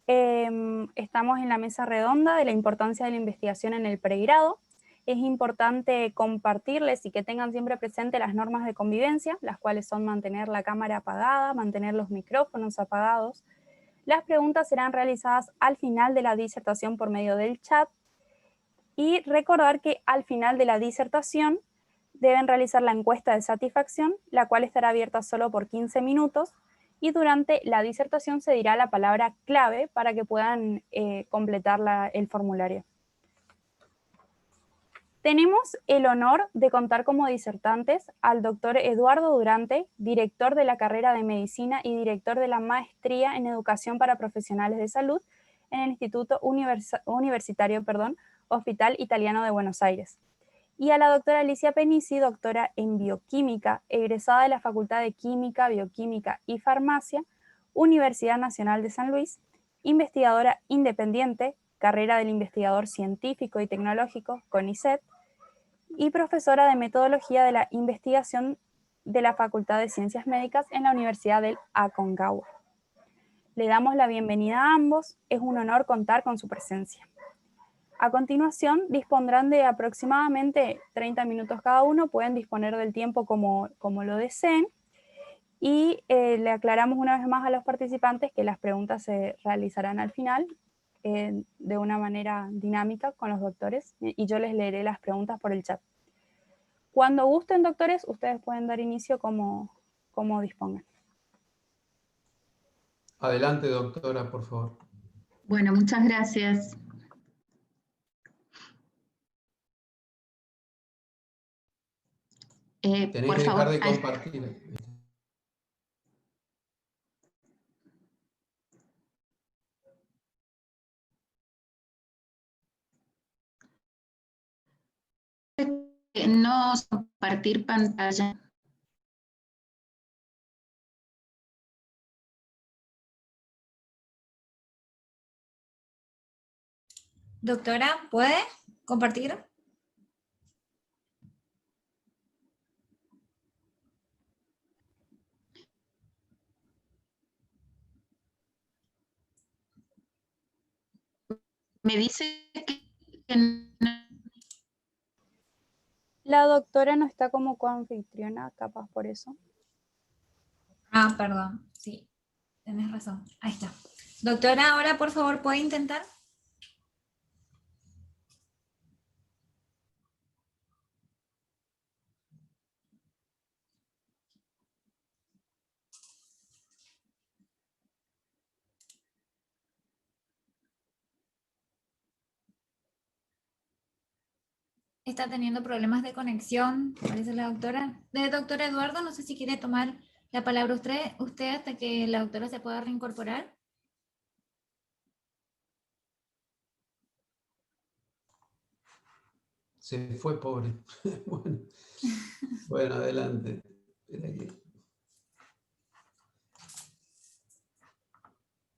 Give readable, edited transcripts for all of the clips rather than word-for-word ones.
Estamos en la mesa redonda de la importancia de la investigación en el pregrado. Es importante compartirles y que tengan siempre presente las normas de convivencia, las cuales son mantener la cámara apagada, mantener los micrófonos apagados. Las preguntas serán realizadas al final de la disertación por medio del chat y recordar que al final de la disertación deben realizar la encuesta de satisfacción, la cual estará abierta solo por 15 minutos y durante la disertación se dirá la palabra clave para que puedan completar el formulario. Tenemos el honor de contar como disertantes al doctor Eduardo Durante, director de la carrera de Medicina y director de la Maestría en Educación para Profesionales de Salud en el Instituto Universitario Hospital Italiano de Buenos Aires. Y a la doctora Alicia Penici, doctora en Bioquímica, egresada de la Facultad de Química, Bioquímica y Farmacia, Universidad Nacional de San Luis, investigadora independiente, carrera del investigador científico y tecnológico, CONICET, y profesora de Metodología de la Investigación de la Facultad de Ciencias Médicas en la Universidad del Aconcagua. Le damos la bienvenida a ambos, es un honor contar con su presencia. A continuación, dispondrán de aproximadamente 30 minutos cada uno, pueden disponer del tiempo como lo deseen, y le aclaramos una vez más a los participantes que las preguntas se realizarán al final de una manera dinámica con los doctores, y yo les leeré las preguntas por el chat. Cuando gusten, doctores, ustedes pueden dar inicio como dispongan. Adelante, doctora, por favor. Bueno, muchas gracias. Tenés por que favor, dejar de compartir. no compartir pantalla. Doctora, ¿puede compartir? Me dice que no. La doctora no está como coanfitriona, capaz por eso. Ah, perdón, sí, tenés razón. Ahí está. Doctora, ahora por favor, ¿puede intentar? Está teniendo problemas de conexión, parece la doctora. Doctor Eduardo, no sé si quiere tomar la palabra usted hasta que la doctora se pueda reincorporar. Se fue, pobre. Bueno, adelante. Espera que...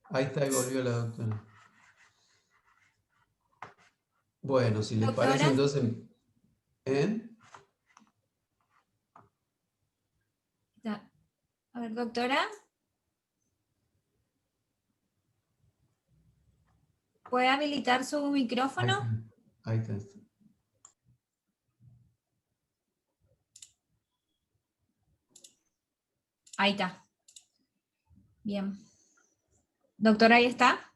Ahí está y volvió la doctora. Bueno, si les parece, Doctora. entonces... ¿Eh? A ver, doctora. ¿Puede habilitar su micrófono? Ahí está. Ahí está. Bien. Doctora, ¿ahí está?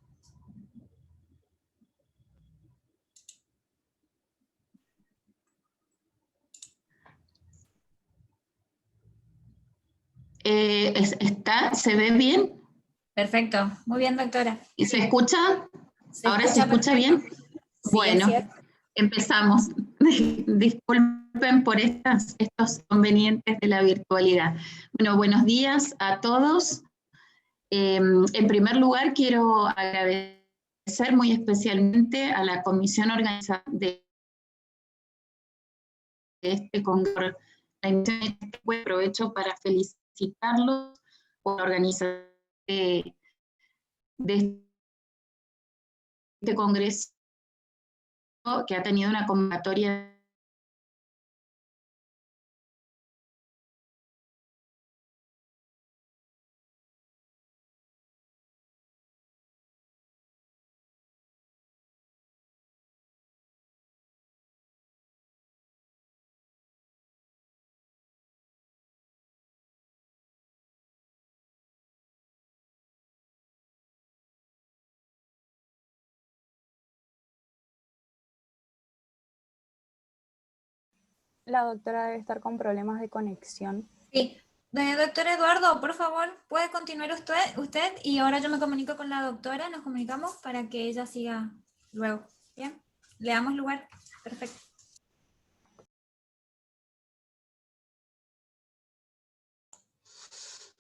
¿Se ve bien? Perfecto. Muy bien, doctora. ¿Y se escucha? ¿Ahora se escucha perfecto. bien? Sí, Bueno, es. empezamos. Disculpen por estos inconvenientes de la virtualidad. Bueno, buenos días a todos. En primer lugar, quiero agradecer muy especialmente a la comisión organizadora de este congreso. La invitación de este aprovecho para felicitarlos por la organización de este congreso, que ha tenido una convocatoria La doctora debe estar con problemas de conexión. Sí. Doctor Eduardo, por favor, puede continuar usted y ahora yo me comunico con la doctora, nos comunicamos para que ella siga luego. ¿Bien? Le damos lugar. Perfecto.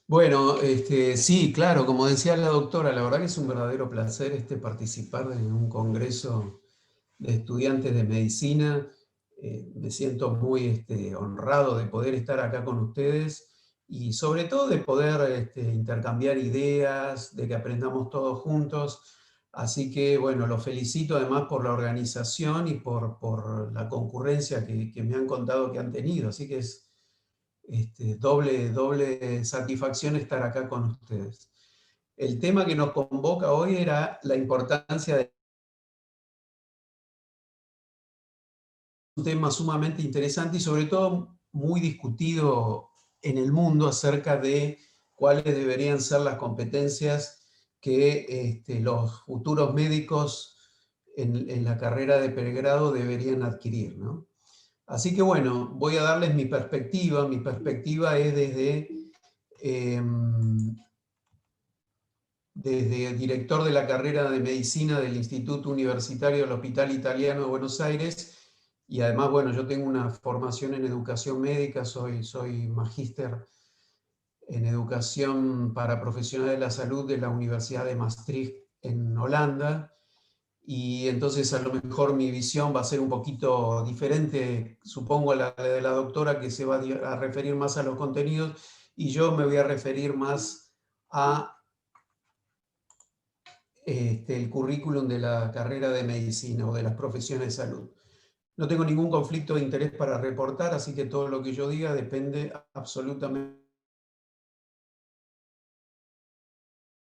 Bueno, sí, claro, como decía la doctora, la verdad que es un verdadero placer participar en un congreso de estudiantes de medicina. Me siento muy honrado de poder estar acá con ustedes y sobre todo de poder intercambiar ideas, de que aprendamos todos juntos. Así que, bueno, los felicito además por la organización y por la concurrencia que me han contado que han tenido. Así que es doble satisfacción estar acá con ustedes. El tema que nos convoca hoy era la importancia de un tema sumamente interesante y sobre todo muy discutido en el mundo acerca de cuáles deberían ser las competencias que los futuros médicos en la carrera de pregrado deberían adquirir, ¿no? Así que bueno, voy a darles mi perspectiva. Mi perspectiva es desde director de la carrera de medicina del Instituto Universitario del Hospital Italiano de Buenos Aires, y además, bueno, yo tengo una formación en educación médica, soy magíster en educación para profesionales de la salud de la Universidad de Maastricht en Holanda, y entonces a lo mejor mi visión va a ser un poquito diferente, supongo, a la de la doctora, que se va a referir más a los contenidos, y yo me voy a referir más a el currículum de la carrera de medicina o de las profesiones de salud. No tengo ningún conflicto de interés para reportar, así que todo lo que yo diga depende absolutamente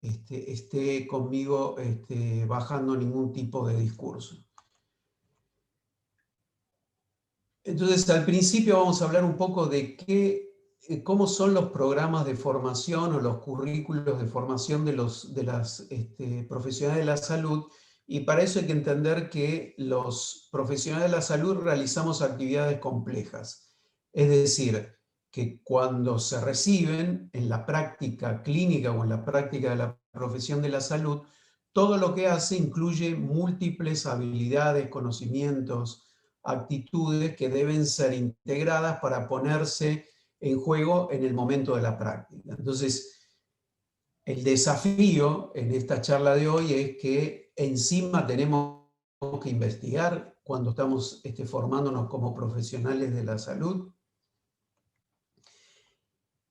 esté conmigo bajando ningún tipo de discurso. Entonces, al principio vamos a hablar un poco de cómo son los programas de formación o los currículos de formación de las profesionales de la salud, y para eso hay que entender que los profesionales de la salud realizamos actividades complejas. Es decir, que cuando se reciben en la práctica clínica o en la práctica de la profesión de la salud, todo lo que hace incluye múltiples habilidades, conocimientos, actitudes que deben ser integradas para ponerse en juego en el momento de la práctica. Entonces, el desafío en esta charla de hoy es que encima tenemos que investigar cuando estamos formándonos como profesionales de la salud.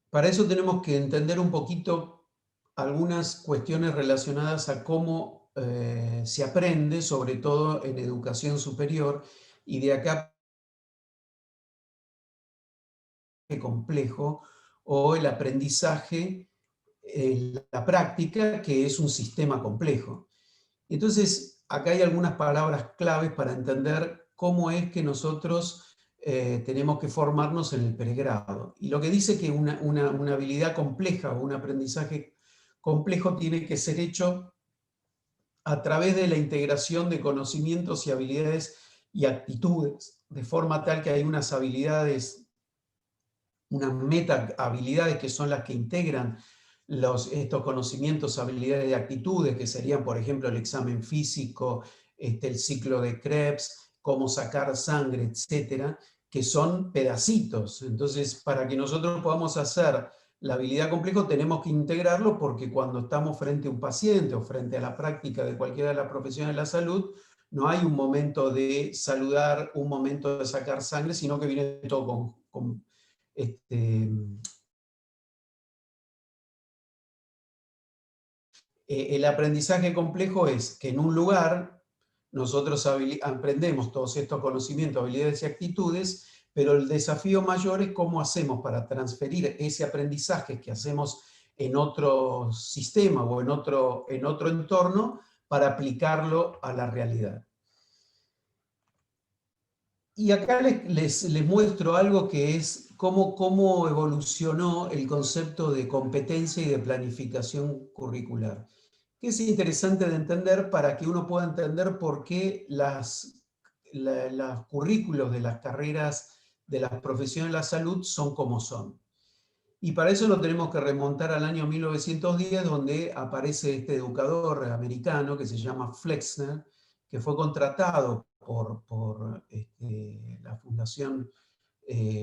Para eso tenemos que entender un poquito algunas cuestiones relacionadas a cómo se aprende, sobre todo en educación superior, y de acá complejo, o el aprendizaje en la práctica, que es un sistema complejo. Entonces, acá hay algunas palabras claves para entender cómo es que nosotros tenemos que formarnos en el pregrado. Y lo que dice que una habilidad compleja o un aprendizaje complejo tiene que ser hecho a través de la integración de conocimientos y habilidades y actitudes, de forma tal que hay unas habilidades, unas meta habilidades que son las que integran estos conocimientos, habilidades y actitudes, que serían, por ejemplo, el examen físico, el ciclo de Krebs, cómo sacar sangre, etcétera, que son pedacitos. Entonces, para que nosotros podamos hacer la habilidad compleja, tenemos que integrarlo, porque cuando estamos frente a un paciente o frente a la práctica de cualquiera de las profesiones de la salud, no hay un momento de saludar, un momento de sacar sangre, sino que viene todo con el aprendizaje complejo es que en un lugar nosotros aprendemos todos estos conocimientos, habilidades y actitudes, pero el desafío mayor es cómo hacemos para transferir ese aprendizaje que hacemos en otro sistema o en otro entorno para aplicarlo a la realidad. Y acá les muestro algo que es cómo evolucionó el concepto de competencia y de planificación curricular, que es interesante de entender para que uno pueda entender por qué los currículos de las carreras de las profesiones de la salud son como son. Y para eso lo tenemos que remontar al año 1910, donde aparece este educador americano que se llama Flexner, que fue contratado por la Fundación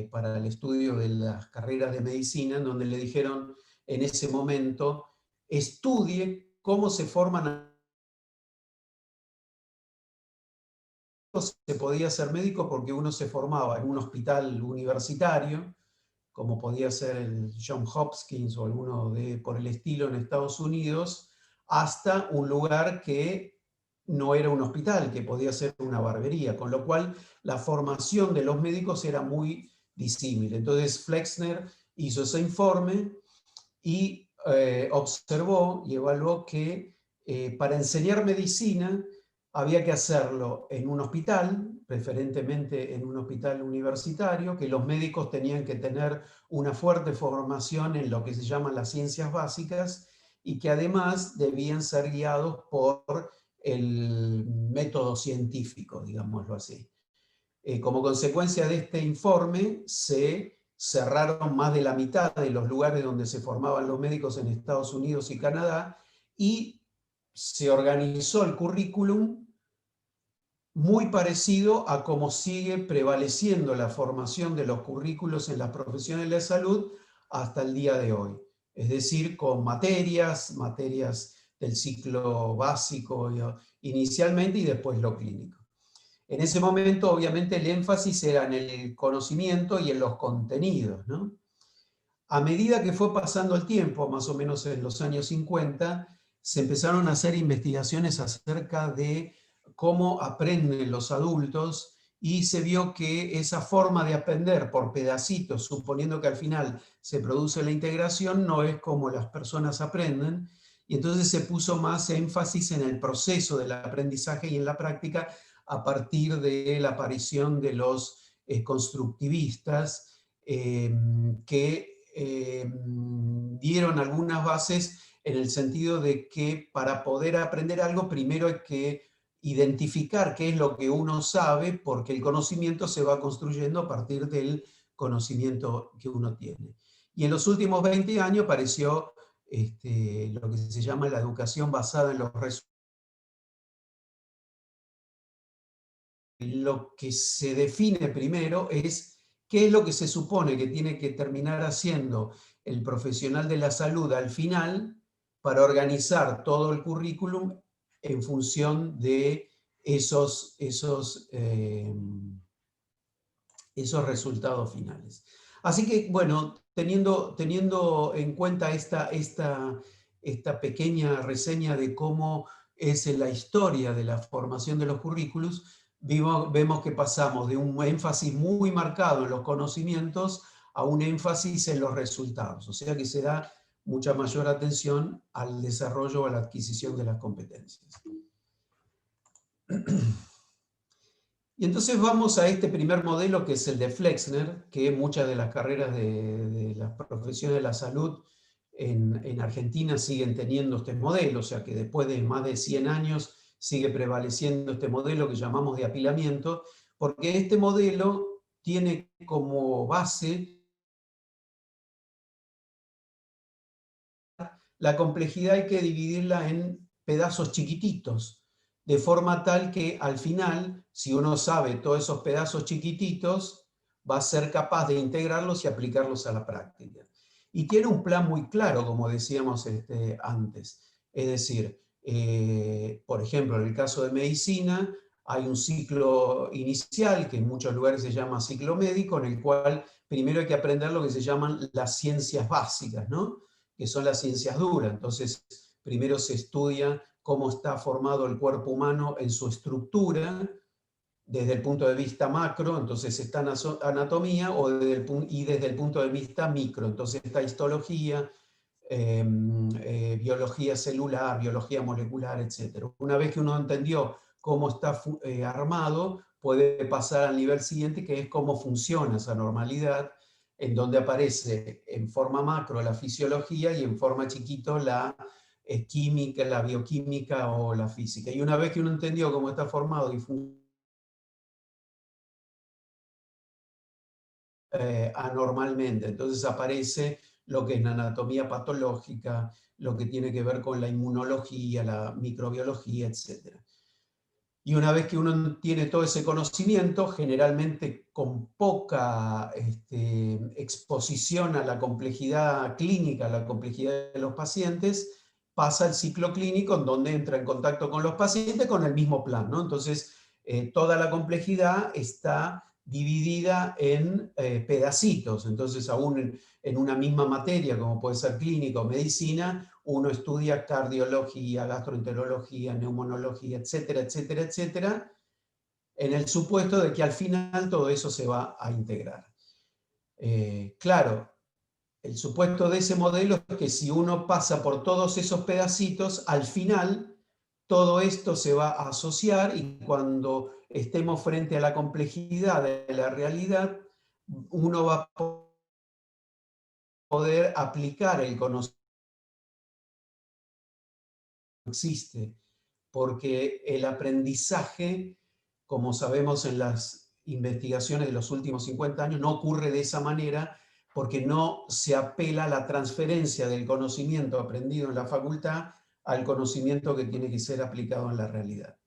para el Estudio de las Carreras de Medicina, en donde le dijeron en ese momento, estudie cómo se forman. Se podía ser médico porque uno se formaba en un hospital universitario, como podía ser el John Hopkins o alguno por el estilo en Estados Unidos, hasta un lugar que no era un hospital, que podía ser una barbería, con lo cual la formación de los médicos era muy disímil. Entonces Flexner hizo ese informe y observó y evaluó que para enseñar medicina había que hacerlo en un hospital, preferentemente en un hospital universitario, que los médicos tenían que tener una fuerte formación en lo que se llaman las ciencias básicas y que además debían ser guiados por el método científico, digámoslo así. Como consecuencia de este informe, se cerraron más de la mitad de los lugares donde se formaban los médicos en Estados Unidos y Canadá, y se organizó el currículum muy parecido a cómo sigue prevaleciendo la formación de los currículos en las profesiones de la salud hasta el día de hoy. Es decir, con materias del ciclo básico inicialmente y después lo clínico. En ese momento, obviamente, el énfasis era en el conocimiento y en los contenidos, ¿no? A medida que fue pasando el tiempo, más o menos en los años 50, se empezaron a hacer investigaciones acerca de cómo aprenden los adultos y se vio que esa forma de aprender por pedacitos, suponiendo que al final se produce la integración, no es como las personas aprenden, y entonces se puso más énfasis en el proceso del aprendizaje y en la práctica a partir de la aparición de los constructivistas que dieron algunas bases en el sentido de que para poder aprender algo primero hay que identificar qué es lo que uno sabe, porque el conocimiento se va construyendo a partir del conocimiento que uno tiene. Y en los últimos 20 años apareció lo que se llama la educación basada en los resultados. Lo que se define primero es qué es lo que se supone que tiene que terminar haciendo el profesional de la salud al final para organizar todo el currículum en función de esos resultados finales. Así que, bueno, teniendo en cuenta esta pequeña reseña de cómo es la historia de la formación de los currículos, vemos que pasamos de un énfasis muy marcado en los conocimientos a un énfasis en los resultados, o sea que se da mucha mayor atención al desarrollo o a la adquisición de las competencias. Y entonces vamos a este primer modelo que es el de Flexner, que muchas de las carreras de las profesiones de la salud en Argentina siguen teniendo este modelo, o sea que después de más de 100 años sigue prevaleciendo este modelo que llamamos de apilamiento, porque este modelo tiene como base la complejidad, hay que dividirla en pedazos chiquititos, de forma tal que al final, si uno sabe todos esos pedazos chiquititos, va a ser capaz de integrarlos y aplicarlos a la práctica. Y tiene un plan muy claro, como decíamos antes. Es decir, por ejemplo, en el caso de medicina, hay un ciclo inicial, que en muchos lugares se llama ciclo médico, en el cual primero hay que aprender lo que se llaman las ciencias básicas, ¿no? Que son las ciencias duras. Entonces, primero se estudia cómo está formado el cuerpo humano en su estructura, desde el punto de vista macro, entonces está anatomía, y desde el punto de vista micro, entonces está histología, biología celular, biología molecular, etc. Una vez que uno entendió cómo está armado, puede pasar al nivel siguiente, que es cómo funciona esa normalidad, en donde aparece en forma macro la fisiología y en forma chiquito la química, la bioquímica o la física. Y una vez que uno entendió cómo está formado y funciona anormalmente. Entonces aparece lo que es la anatomía patológica, lo que tiene que ver con la inmunología, la microbiología, etc. Y una vez que uno tiene todo ese conocimiento, generalmente con poca exposición a la complejidad clínica, a la complejidad de los pacientes, pasa el ciclo clínico en donde entra en contacto con los pacientes con el mismo plan, ¿no? Entonces, toda la complejidad está dividida en pedacitos. Entonces, aún en una misma materia, como puede ser clínica o medicina, uno estudia cardiología, gastroenterología, neumonología, etcétera, etcétera, etcétera, en el supuesto de que al final todo eso se va a integrar. Claro, el supuesto de ese modelo es que si uno pasa por todos esos pedacitos, al final todo esto se va a asociar y cuando estemos frente a la complejidad de la realidad, uno va a poder aplicar el conocimiento que existe, porque el aprendizaje, como sabemos en las investigaciones de los últimos 50 años, no ocurre de esa manera porque no se apela a la transferencia del conocimiento aprendido en la facultad al conocimiento que tiene que ser aplicado en la realidad.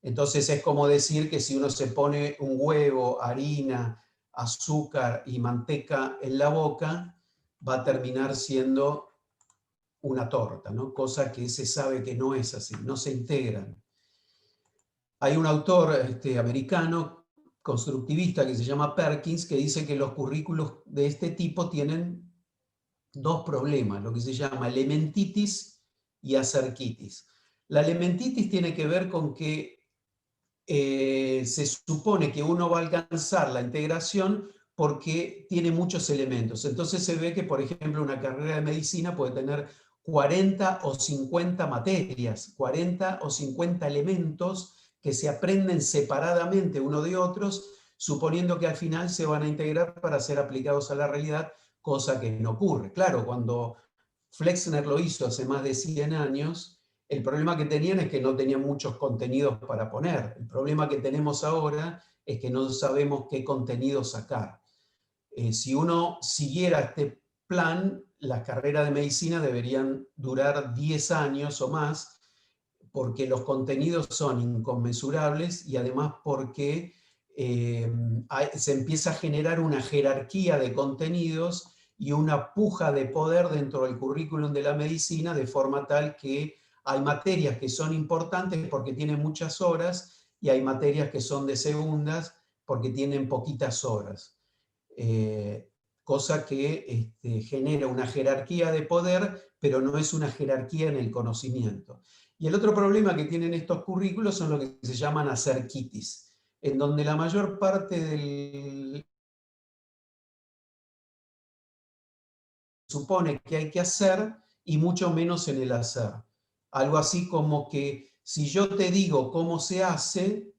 Entonces es como decir que si uno se pone un huevo, harina, azúcar y manteca en la boca, va a terminar siendo una torta, ¿no? Cosa que se sabe que no es así, no se integran. Hay un autor americano, constructivista, que se llama Perkins, que dice que los currículos de este tipo tienen dos problemas, lo que se llama elementitis y acerquitis. La elementitis tiene que ver con que se supone que uno va a alcanzar la integración porque tiene muchos elementos. Entonces se ve que, por ejemplo, una carrera de medicina puede tener 40 o 50 materias, 40 o 50 elementos que se aprenden separadamente uno de otros, suponiendo que al final se van a integrar para ser aplicados a la realidad, cosa que no ocurre. Claro, cuando Flexner lo hizo hace más de 100 años, el problema que tenían es que no tenían muchos contenidos para poner. El problema que tenemos ahora es que no sabemos qué contenido sacar. Si uno siguiera este plan, las carreras de medicina deberían durar 10 años o más, porque los contenidos son inconmensurables y además porque se empieza a generar una jerarquía de contenidos y una puja de poder dentro del currículum de la medicina, de forma tal que hay materias que son importantes porque tienen muchas horas y hay materias que son de segundas porque tienen poquitas horas. Cosa que genera una jerarquía de poder, pero no es una jerarquía en el conocimiento. Y el otro problema que tienen estos currículos son lo que se llaman acerquitis, en donde la mayor parte del supone que hay que hacer y mucho menos en el hacer. Algo así como que si yo te digo cómo se hace,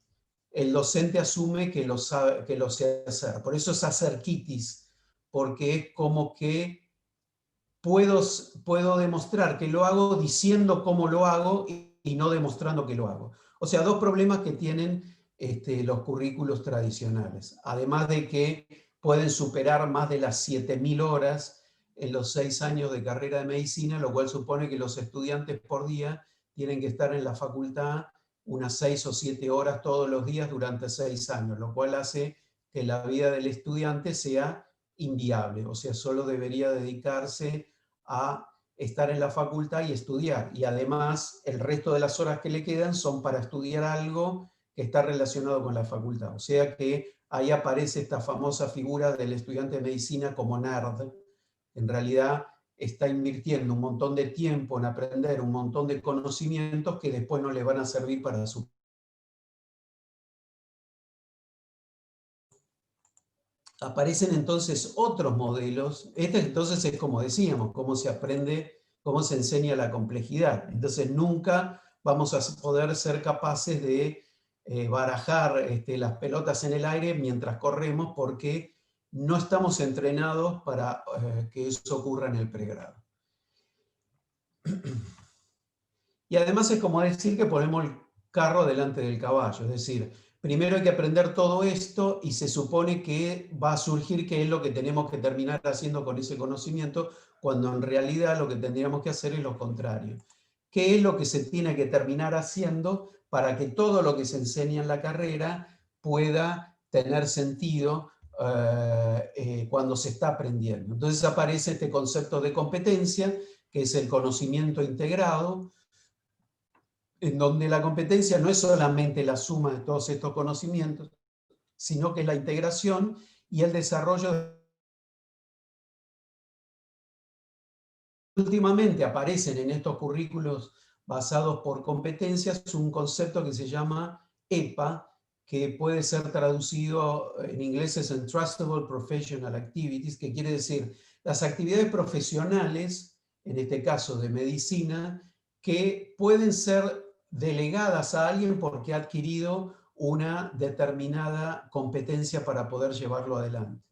el docente asume que lo sé hacer. Por eso es acerquitis, porque es como que puedo demostrar que lo hago diciendo cómo lo hago y no demostrando que lo hago. O sea, dos problemas que tienen los currículos tradicionales. Además de que pueden superar más de las 7.000 horas en los 6 años de carrera de medicina, lo cual supone que los estudiantes por día tienen que estar en la facultad unas 6 o 7 horas todos los días durante 6 años, lo cual hace que la vida del estudiante sea inviable, o sea, solo debería dedicarse a estar en la facultad y estudiar. Y además, el resto de las horas que le quedan son para estudiar algo que está relacionado con la facultad. O sea que ahí aparece esta famosa figura del estudiante de medicina como nerd. En realidad está invirtiendo un montón de tiempo en aprender un montón de conocimientos que después no le van a servir para su... Aparecen entonces otros modelos. Este entonces es como decíamos, cómo se aprende, cómo se enseña la complejidad. Entonces nunca vamos a poder ser capaces de barajar las pelotas en el aire mientras corremos porque no estamos entrenados para que eso ocurra en el pregrado. Y además es como decir que ponemos el carro delante del caballo, es decir, primero hay que aprender todo esto y se supone que va a surgir qué es lo que tenemos que terminar haciendo con ese conocimiento, cuando en realidad lo que tendríamos que hacer es lo contrario. ¿Qué es lo que se tiene que terminar haciendo para que todo lo que se enseña en la carrera pueda tener sentido cuando se está aprendiendo? Entonces aparece este concepto de competencia, que es el conocimiento integrado, en donde la competencia no es solamente la suma de todos estos conocimientos, sino que es la integración y el desarrollo. Últimamente aparecen en estos currículos basados por competencias un concepto que se llama EPA, que puede ser traducido en inglés es Entrustable Professional Activities, que quiere decir las actividades profesionales, en este caso de medicina, que pueden ser delegadas a alguien porque ha adquirido una determinada competencia para poder llevarlo adelante.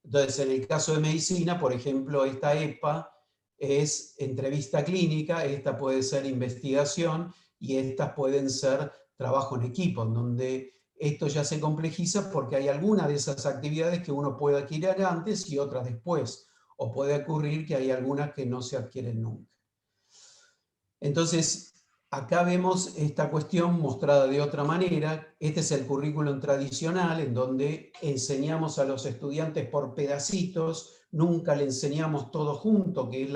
Entonces, en el caso de medicina, por ejemplo, esta EPA es entrevista clínica, esta puede ser investigación y estas pueden ser trabajo en equipo, en donde esto ya se complejiza porque hay algunas de esas actividades que uno puede adquirir antes y otras después, o puede ocurrir que hay algunas que no se adquieren nunca. Entonces, acá vemos esta cuestión mostrada de otra manera. Este es el currículum tradicional, en donde enseñamos a los estudiantes por pedacitos, nunca le enseñamos todo junto, que es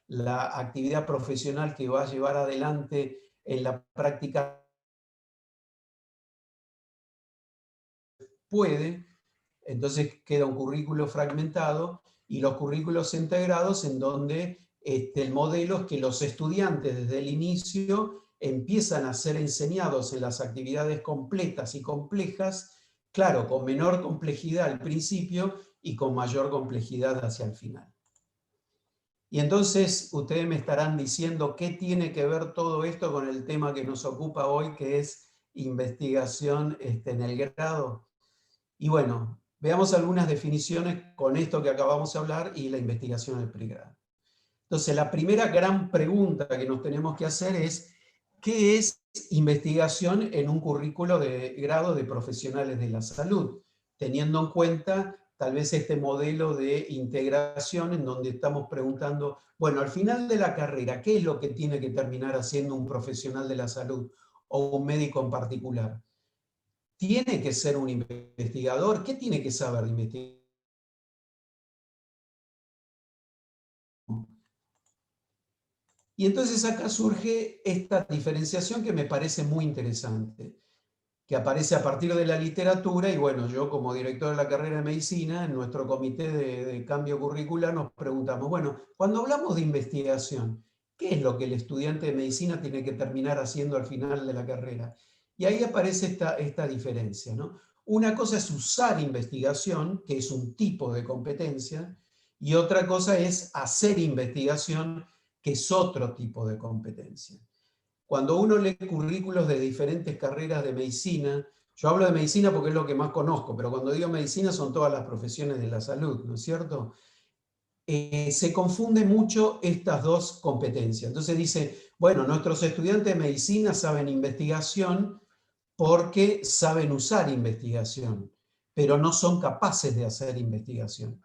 la actividad profesional que va a llevar adelante en la práctica. Puede, entonces queda un currículo fragmentado, y los currículos integrados en donde el modelo es que los estudiantes desde el inicio empiezan a ser enseñados en las actividades completas y complejas, claro, con menor complejidad al principio y con mayor complejidad hacia el final. Y entonces ustedes me estarán diciendo qué tiene que ver todo esto con el tema que nos ocupa hoy, que es investigación en el grado. Y bueno, veamos algunas definiciones con esto que acabamos de hablar y la investigación en el pregrado. Entonces, la primera gran pregunta que nos tenemos que hacer es, ¿qué es investigación en un currículo de grado de profesionales de la salud? Teniendo en cuenta tal vez este modelo de integración en donde estamos preguntando, bueno, al final de la carrera, ¿qué es lo que tiene que terminar haciendo un profesional de la salud o un médico en particular? ¿Tiene que ser un investigador? ¿Qué tiene que saber de investigación? Y entonces acá surge esta diferenciación que me parece muy interesante, que aparece a partir de la literatura. Y bueno, yo como director de la carrera de medicina, en nuestro comité de cambio curricular nos preguntamos, bueno, cuando hablamos de investigación, ¿qué es lo que el estudiante de medicina tiene que terminar haciendo al final de la carrera? Y ahí aparece esta diferencia, ¿no? Una cosa es usar investigación, que es un tipo de competencia, y otra cosa es hacer investigación, que es otro tipo de competencia. Cuando uno lee currículos de diferentes carreras de medicina, yo hablo de medicina porque es lo que más conozco, pero cuando digo medicina son todas las profesiones de la salud, ¿no es cierto? Se confunde mucho estas dos competencias. Entonces dice, bueno, nuestros estudiantes de medicina saben investigación porque saben usar investigación, pero no son capaces de hacer investigación.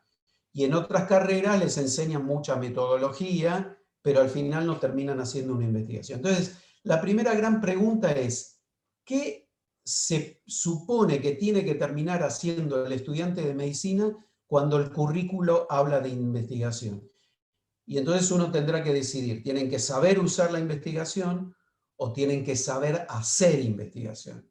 Y en otras carreras les enseñan mucha metodología, pero al final no terminan haciendo una investigación. Entonces, la primera gran pregunta es, ¿qué se supone que tiene que terminar haciendo el estudiante de medicina cuando el currículo habla de investigación? Y entonces uno tendrá que decidir, ¿tienen que saber usar la investigación o tienen que saber hacer investigación?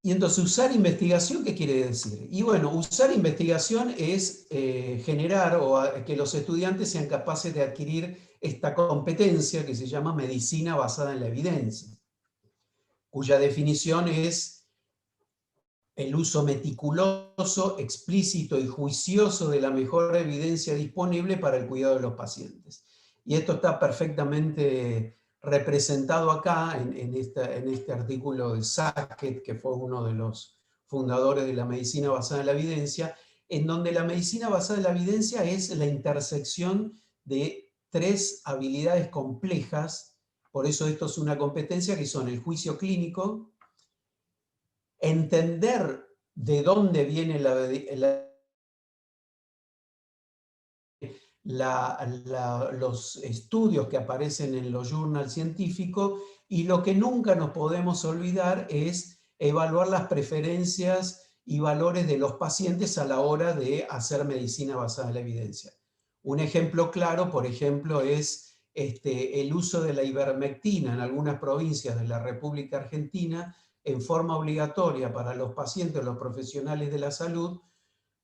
Y entonces, usar investigación, ¿qué quiere decir? Y bueno, usar investigación es generar o que los estudiantes sean capaces de adquirir esta competencia que se llama medicina basada en la evidencia, cuya definición es el uso meticuloso, explícito y juicioso de la mejor evidencia disponible para el cuidado de los pacientes. Y esto está perfectamente representado acá en este artículo de Sackett, que fue uno de los fundadores de la medicina basada en la evidencia, en donde la medicina basada en la evidencia es la intersección de tres habilidades complejas por eso esto es una competencia, que son el juicio clínico, entender de dónde viene los estudios que aparecen en los journals científicos, y lo que nunca nos podemos olvidar es evaluar las preferencias y valores de los pacientes a la hora de hacer medicina basada en la evidencia. Un ejemplo claro, por ejemplo, es el uso de la ivermectina en algunas provincias de la República Argentina en forma obligatoria para los pacientes o los profesionales de la salud,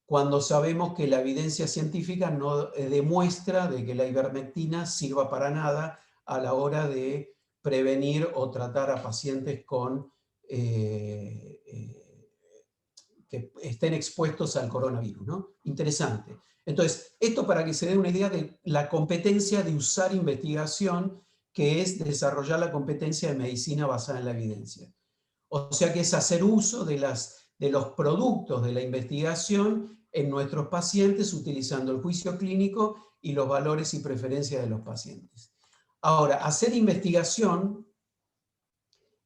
cuando sabemos que la evidencia científica no demuestra de que la ivermectina sirva para nada a la hora de prevenir o tratar a pacientes que estén expuestos al coronavirus, ¿no? Interesante. Entonces, esto para que se dé una idea de la competencia de usar investigación, que es desarrollar la competencia de medicina basada en la evidencia. O sea que es hacer uso de los productos de la investigación en nuestros pacientes utilizando el juicio clínico y los valores y preferencias de los pacientes. Ahora, hacer investigación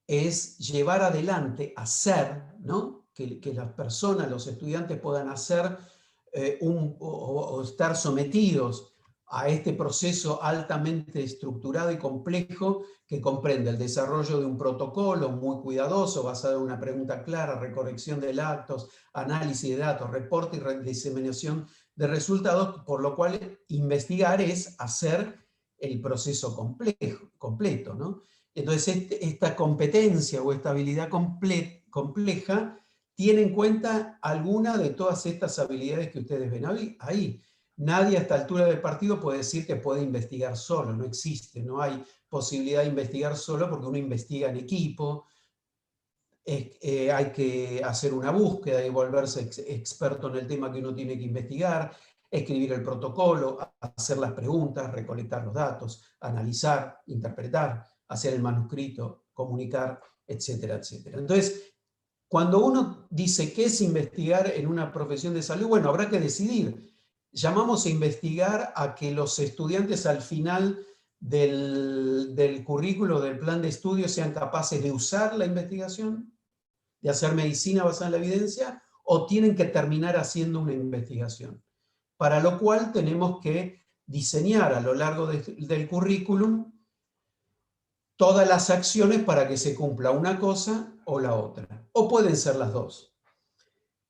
es llevar adelante, hacer, ¿no? Que las personas, los estudiantes puedan hacer o estar sometidos a este proceso altamente estructurado y complejo que comprende el desarrollo de un protocolo muy cuidadoso, basado en una pregunta clara, recolección de datos, análisis de datos, reporte y diseminación de resultados, por lo cual investigar es hacer el proceso completo, ¿no? Entonces, esta competencia o esta habilidad compleja tiene en cuenta alguna de todas estas habilidades que ustedes ven ahí. Nadie a esta altura del partido puede decir que puede investigar solo, no existe, no hay posibilidad de investigar solo porque uno investiga en equipo, hay que hacer una búsqueda y volverse experto en el tema que uno tiene que investigar, escribir el protocolo, hacer las preguntas, recolectar los datos, analizar, interpretar, hacer el manuscrito, comunicar, etcétera, etcétera. Entonces, cuando uno dice qué es investigar en una profesión de salud, bueno, habrá que decidir. Llamamos a investigar a que los estudiantes al final del currículo, del plan de estudio, sean capaces de usar la investigación, de hacer medicina basada en la evidencia, o tienen que terminar haciendo una investigación. Para lo cual tenemos que diseñar a lo largo del currículum todas las acciones para que se cumpla una cosa o la otra, o pueden ser las dos.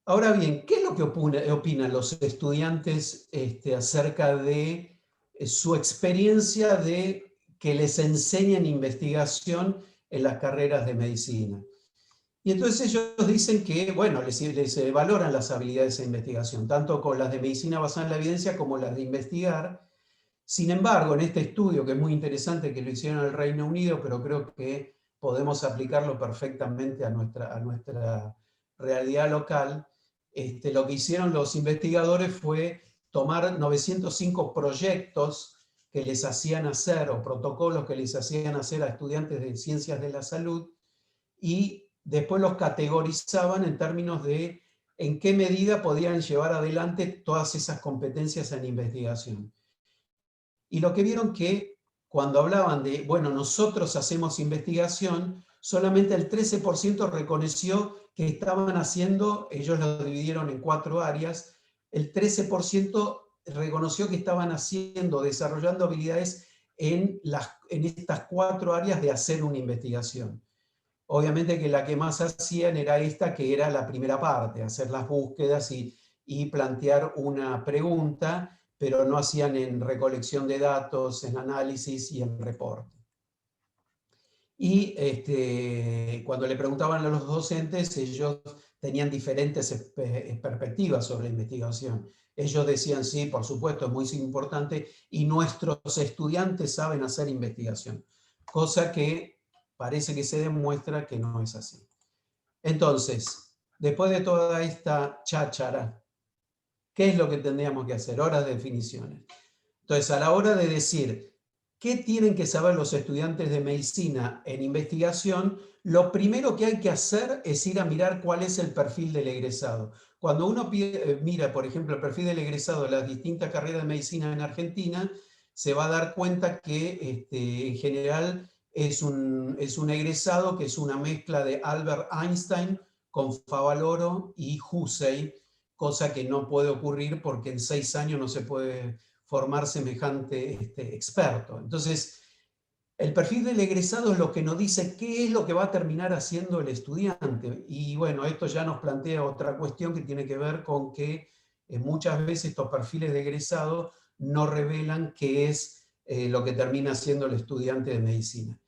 Ahora bien, ¿qué es lo que opinan los estudiantes acerca de su experiencia de que les enseñen investigación en las carreras de medicina? Y entonces ellos dicen que, bueno, les valoran las habilidades de investigación, tanto con las de medicina basada en la evidencia como las de investigar. Sin embargo, en este estudio, que es muy interesante, que lo hicieron en el Reino Unido, pero creo que podemos aplicarlo perfectamente a nuestra realidad local, lo que hicieron los investigadores fue tomar 905 proyectos que les hacían hacer, o protocolos que les hacían hacer a estudiantes de ciencias de la salud, y después los categorizaban en términos de en qué medida podían llevar adelante todas esas competencias en investigación. Y lo que vieron que cuando hablaban de, bueno, nosotros hacemos investigación, solamente el 13% reconoció que estaban haciendo, ellos lo dividieron en 4 áreas, el 13% reconoció que estaban haciendo, desarrollando habilidades en estas 4 áreas de hacer una investigación. Obviamente que la que más hacían era esta, que era la primera parte, hacer las búsquedas y plantear una pregunta, pero no hacían en recolección de datos, en análisis y en reporte. Y cuando le preguntaban a los docentes, ellos tenían diferentes perspectivas sobre la investigación. Ellos decían, sí, por supuesto, es muy importante, y nuestros estudiantes saben hacer investigación, cosa que parece que se demuestra que no es así. Entonces, después de toda esta cháchara, ¿qué es lo que tendríamos que hacer? Ahora, definiciones. Entonces, a la hora de decir qué tienen que saber los estudiantes de medicina en investigación, lo primero que hay que hacer es ir a mirar cuál es el perfil del egresado. Cuando uno mira, por ejemplo, el perfil del egresado de las distintas carreras de medicina en Argentina, se va a dar cuenta que en general es un egresado que es una mezcla de Albert Einstein con Favaloro y Hussein, cosa que no puede ocurrir porque en 6 años no se puede formar semejante experto. Entonces, el perfil del egresado es lo que nos dice qué es lo que va a terminar haciendo el estudiante. Y bueno, esto ya nos plantea otra cuestión que tiene que ver con que muchas veces estos perfiles de egresado no revelan qué es lo que termina haciendo el estudiante de medicina.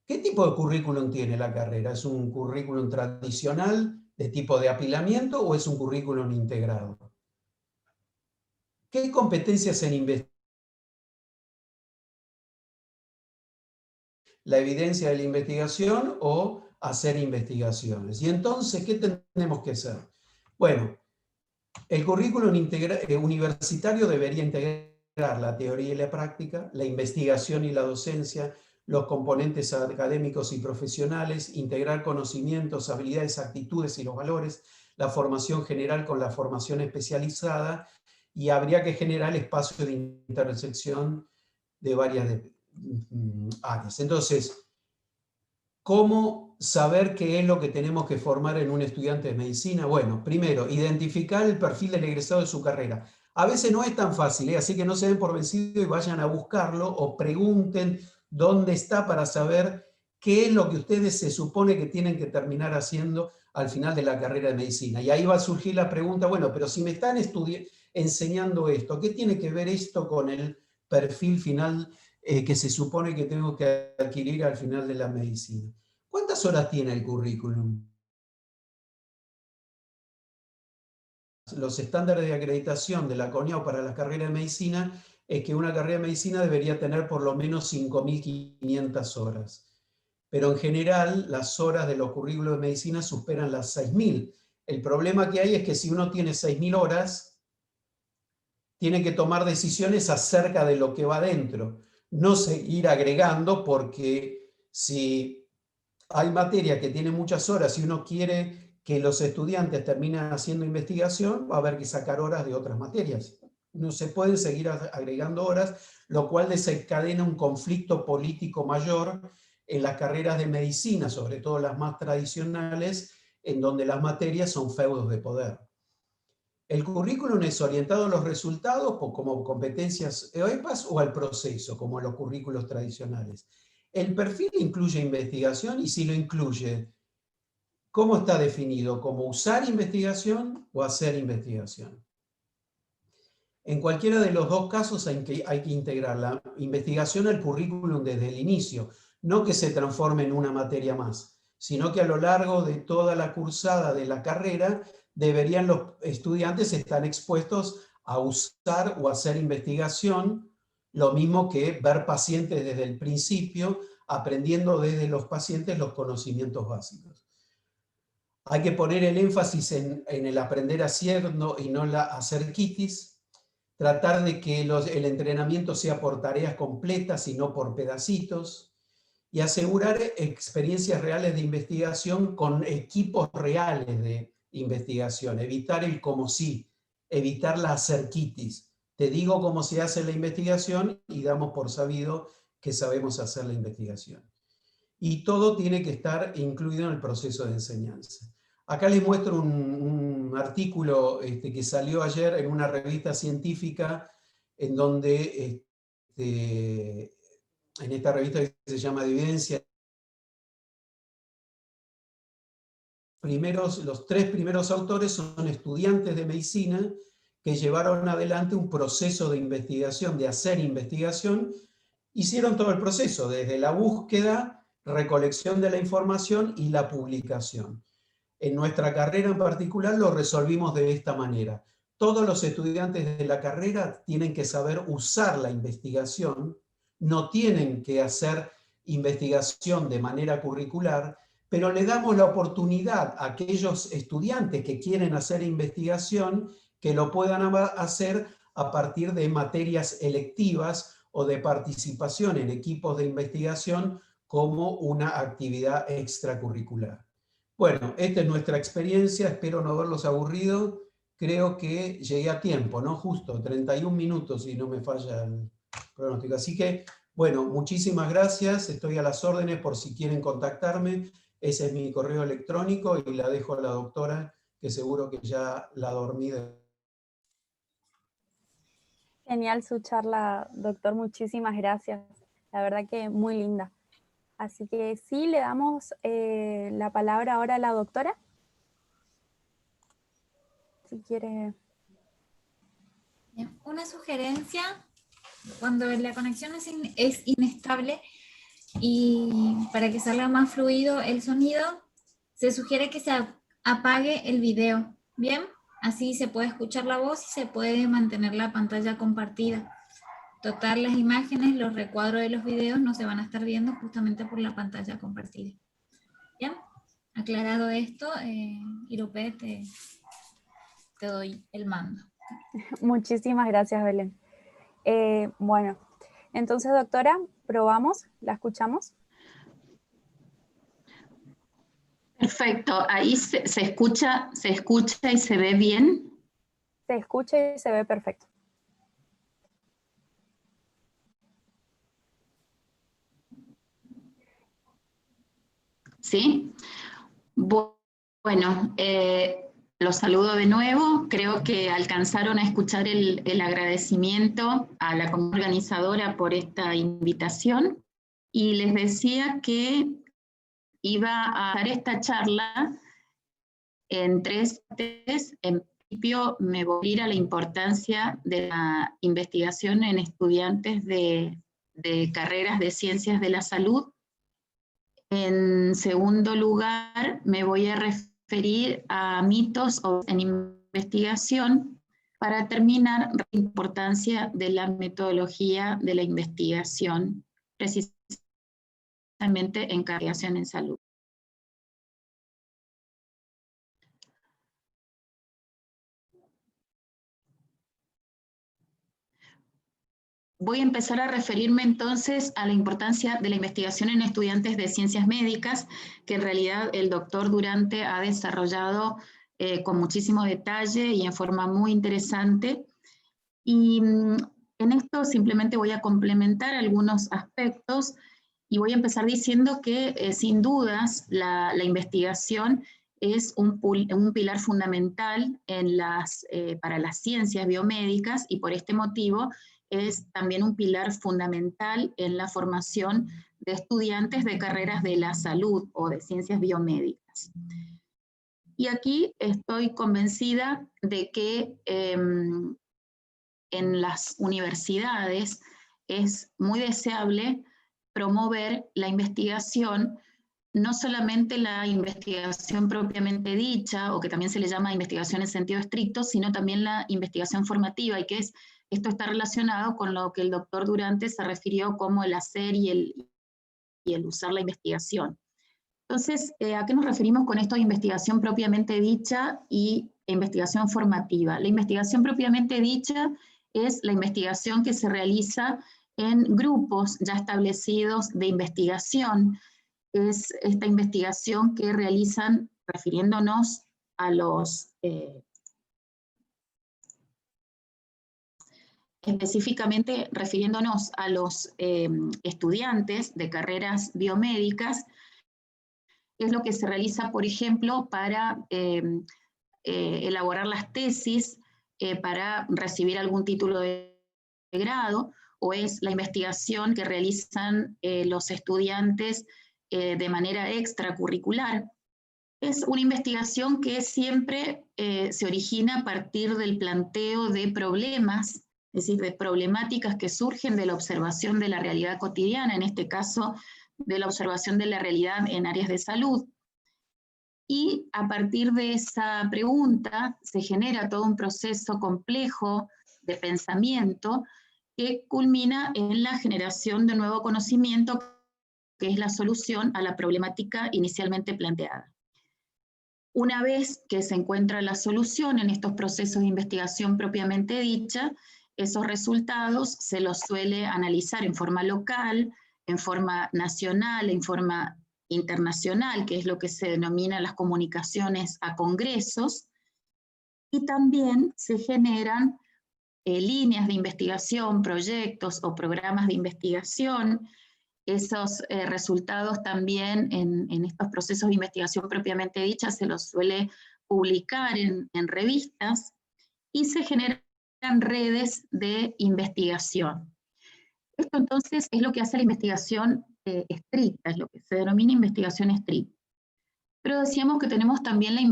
¿Qué tipo de currículum tiene la carrera? ¿Es un currículum tradicional de tipo de apilamiento o es un currículum integrado? ¿Qué competencias en investigación? La evidencia de la investigación o hacer investigaciones. Y entonces, ¿qué tenemos que hacer? Bueno, el currículum universitario debería integrar la teoría y la práctica, la investigación y la docencia, los componentes académicos y profesionales, integrar conocimientos, habilidades, actitudes y los valores, la formación general con la formación especializada, y habría que generar espacio de intersección de varias áreas. Entonces, ¿cómo saber qué es lo que tenemos que formar en un estudiante de medicina? Bueno, primero, identificar el perfil del egresado de su carrera. A veces no es tan fácil, así que no se den por vencidos y vayan a buscarlo o pregunten dónde está para saber qué es lo que ustedes se supone que tienen que terminar haciendo al final de la carrera de medicina. Y ahí va a surgir la pregunta, bueno, pero si me están enseñando esto, ¿qué tiene que ver esto con el perfil final que se supone que tengo que adquirir al final de la medicina? ¿Cuántas horas tiene el currículum? Los estándares de acreditación de la CONIAU para la carrera de medicina es que una carrera de medicina debería tener por lo menos 5.500 horas. Pero en general las horas de los currículos de medicina superan las 6.000. El problema que hay es que si uno tiene 6.000 horas, tiene que tomar decisiones acerca de lo que va dentro. No seguir agregando, porque si hay materia que tiene muchas horas y uno quiere que los estudiantes terminen haciendo investigación, va a haber que sacar horas de otras materias. No se pueden seguir agregando horas, lo cual desencadena un conflicto político mayor en las carreras de medicina, sobre todo las más tradicionales, en donde las materias son feudos de poder. ¿El currículum es orientado a los resultados como competencias EOEPAS o al proceso, como en los currículos tradicionales? ¿El perfil incluye investigación? Y si lo incluye, ¿cómo está definido? ¿Como usar investigación o hacer investigación? En cualquiera de los dos casos hay que integrar la investigación al currículum desde el inicio, no que se transforme en una materia más, sino que a lo largo de toda la cursada de la carrera deberían los estudiantes estar expuestos a usar o hacer investigación, lo mismo que ver pacientes desde el principio, aprendiendo desde los pacientes los conocimientos básicos. Hay que poner el énfasis en el aprender haciendo y no hacer quitis, tratar de que el entrenamiento sea por tareas completas y no por pedacitos, y asegurar experiencias reales de investigación con equipos reales de investigación, evitar el como sí, evitar la hacer quitis. Te digo cómo se hace la investigación y damos por sabido que sabemos hacer la investigación. Y todo tiene que estar incluido en el proceso de enseñanza. Acá les muestro un artículo que salió ayer en una revista científica, en donde en esta revista que se llama de Evidencia, los 3 primeros autores son estudiantes de medicina que llevaron adelante un proceso de investigación, de hacer investigación. Hicieron todo el proceso, desde la búsqueda, recolección de la información y la publicación. En nuestra carrera en particular lo resolvimos de esta manera. Todos los estudiantes de la carrera tienen que saber usar la investigación, no tienen que hacer investigación de manera curricular, pero le damos la oportunidad a aquellos estudiantes que quieren hacer investigación que lo puedan hacer a partir de materias electivas o de participación en equipos de investigación como una actividad extracurricular. Bueno, esta es nuestra experiencia, espero no haberlos aburrido. Creo que llegué a tiempo, ¿no? Justo 31 minutos, si no me falla el pronóstico. Así que Bueno, muchísimas gracias, estoy a las órdenes por si quieren contactarme. Ese es mi correo electrónico y la dejo a la doctora, que seguro que ya la dormí. Genial su charla, doctor, muchísimas gracias. La verdad que muy linda. Así que sí, le damos la palabra ahora a la doctora. Si quiere. Bien, una sugerencia, cuando la conexión es inestable y para que salga más fluido el sonido, se sugiere que se apague el video, ¿bien? Así se puede escuchar la voz y se puede mantener la pantalla compartida. Total, las imágenes, los recuadros de los videos no se van a estar viendo justamente por la pantalla compartida. ¿Bien? Aclarado esto, Irupe, te doy el mando. Muchísimas gracias, Belén. Bueno, entonces, doctora, probamos, ¿la escuchamos? Perfecto, ahí se escucha y se ve bien. Se escucha y se ve perfecto. ¿Sí? Bueno, los saludo de nuevo. Creo que alcanzaron a escuchar el agradecimiento a la comisión organizadora por esta invitación. Y les decía que iba a dar esta charla en 3 partes. En principio me voy a ir a la importancia de la investigación en estudiantes de carreras de ciencias de la salud. En segundo lugar, me voy a referir a mitos en investigación para terminar la importancia de la metodología de la investigación, precisamente en investigación en salud. Voy a empezar a referirme entonces a la importancia de la investigación en estudiantes de ciencias médicas, que en realidad el doctor Durante ha desarrollado con muchísimo detalle y en forma muy interesante. Y en esto simplemente voy a complementar algunos aspectos y voy a empezar diciendo que sin dudas la investigación es un pilar fundamental para las ciencias biomédicas y por este motivo es también un pilar fundamental en la formación de estudiantes de carreras de la salud o de ciencias biomédicas. Y aquí estoy convencida de que en las universidades es muy deseable promover la investigación, no solamente la investigación propiamente dicha, o que también se le llama investigación en sentido estricto, sino también la investigación formativa, y que esto está relacionado con lo que el doctor Durante se refirió como el hacer y el usar la investigación. Entonces, ¿a qué nos referimos con esto de investigación propiamente dicha y investigación formativa? La investigación propiamente dicha es la investigación que se realiza en grupos ya establecidos de investigación. Es esta investigación que realizan, refiriéndonos a los específicamente refiriéndonos a los estudiantes de carreras biomédicas, es lo que se realiza, por ejemplo, para elaborar las tesis, para recibir algún título de grado, o es la investigación que realizan los estudiantes de manera extracurricular. Es una investigación que siempre se origina a partir del planteo de problemas, es decir, de problemáticas que surgen de la observación de la realidad cotidiana, en este caso de la observación de la realidad en áreas de salud. Y a partir de esa pregunta se genera todo un proceso complejo de pensamiento que culmina en la generación de nuevo conocimiento, que es la solución a la problemática inicialmente planteada. Una vez que se encuentra la solución en estos procesos de investigación propiamente dicha, esos resultados se los suele analizar en forma local, en forma nacional, en forma internacional, que es lo que se denomina las comunicaciones a congresos, y también se generan líneas de investigación, proyectos o programas de investigación. Esos resultados también en estos procesos de investigación propiamente dicha se los suele publicar en revistas y se generan redes de investigación. Esto entonces es lo que hace la investigación estricta, es lo que se denomina investigación estricta. Pero decíamos que tenemos también la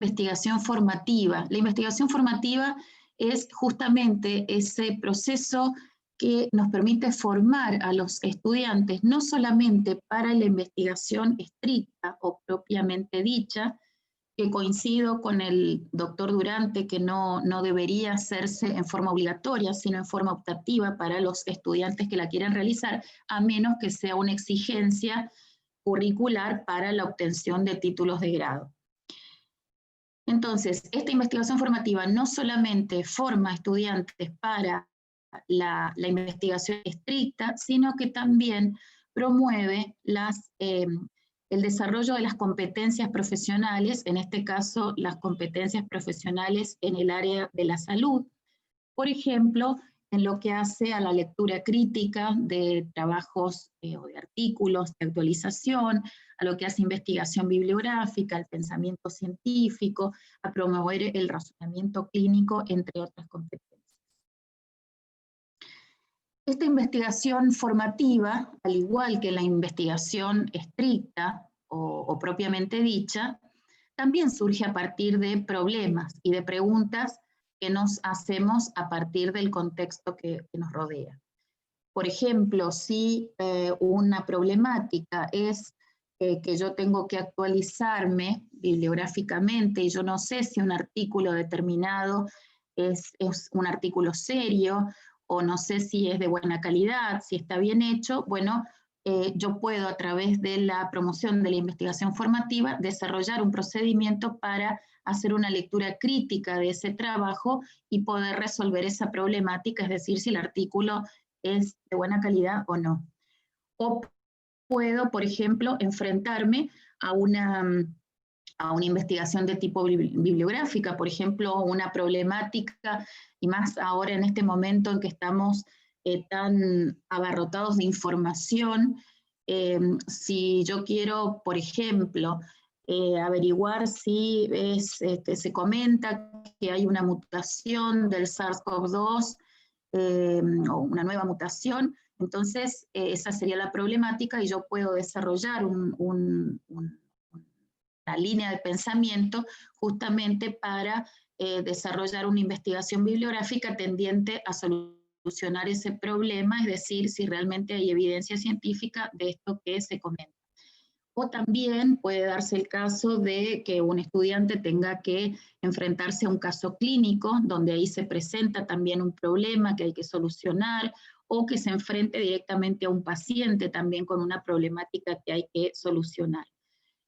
investigación formativa. La investigación formativa es justamente ese proceso que nos permite formar a los estudiantes, no solamente para la investigación estricta o propiamente dicha, que coincido con el doctor Durante que no debería hacerse en forma obligatoria, sino en forma optativa para los estudiantes que la quieran realizar, a menos que sea una exigencia curricular para la obtención de títulos de grado. Entonces, esta investigación formativa no solamente forma estudiantes para la investigación estricta, sino que también promueve el desarrollo de las competencias profesionales, en este caso las competencias profesionales en el área de la salud, por ejemplo, en lo que hace a la lectura crítica de trabajos o de artículos de actualización, a lo que hace investigación bibliográfica, al pensamiento científico, a promover el razonamiento clínico, entre otras competencias. Esta investigación formativa, al igual que la investigación estricta o propiamente dicha, también surge a partir de problemas y de preguntas que nos hacemos a partir del contexto que nos rodea. Por ejemplo, si una problemática es que yo tengo que actualizarme bibliográficamente y yo no sé si un artículo determinado es un artículo serio o no sé si es de buena calidad, si está bien hecho, bueno, yo puedo a través de la promoción de la investigación formativa desarrollar un procedimiento para hacer una lectura crítica de ese trabajo y poder resolver esa problemática, es decir, si el artículo es de buena calidad o no. O puedo, por ejemplo, enfrentarme a una investigación de tipo bibliográfica, por ejemplo, una problemática, y más ahora en este momento en que estamos tan abarrotados de información, si yo quiero, por ejemplo, averiguar si se comenta que hay una mutación del SARS-CoV-2 o una nueva mutación, entonces esa sería la problemática y yo puedo desarrollar una línea de pensamiento justamente para desarrollar una investigación bibliográfica tendiente a solucionar ese problema, es decir, si realmente hay evidencia científica de esto que se comenta. O también puede darse el caso de que un estudiante tenga que enfrentarse a un caso clínico, donde ahí se presenta también un problema que hay que solucionar, o que se enfrente directamente a un paciente también con una problemática que hay que solucionar.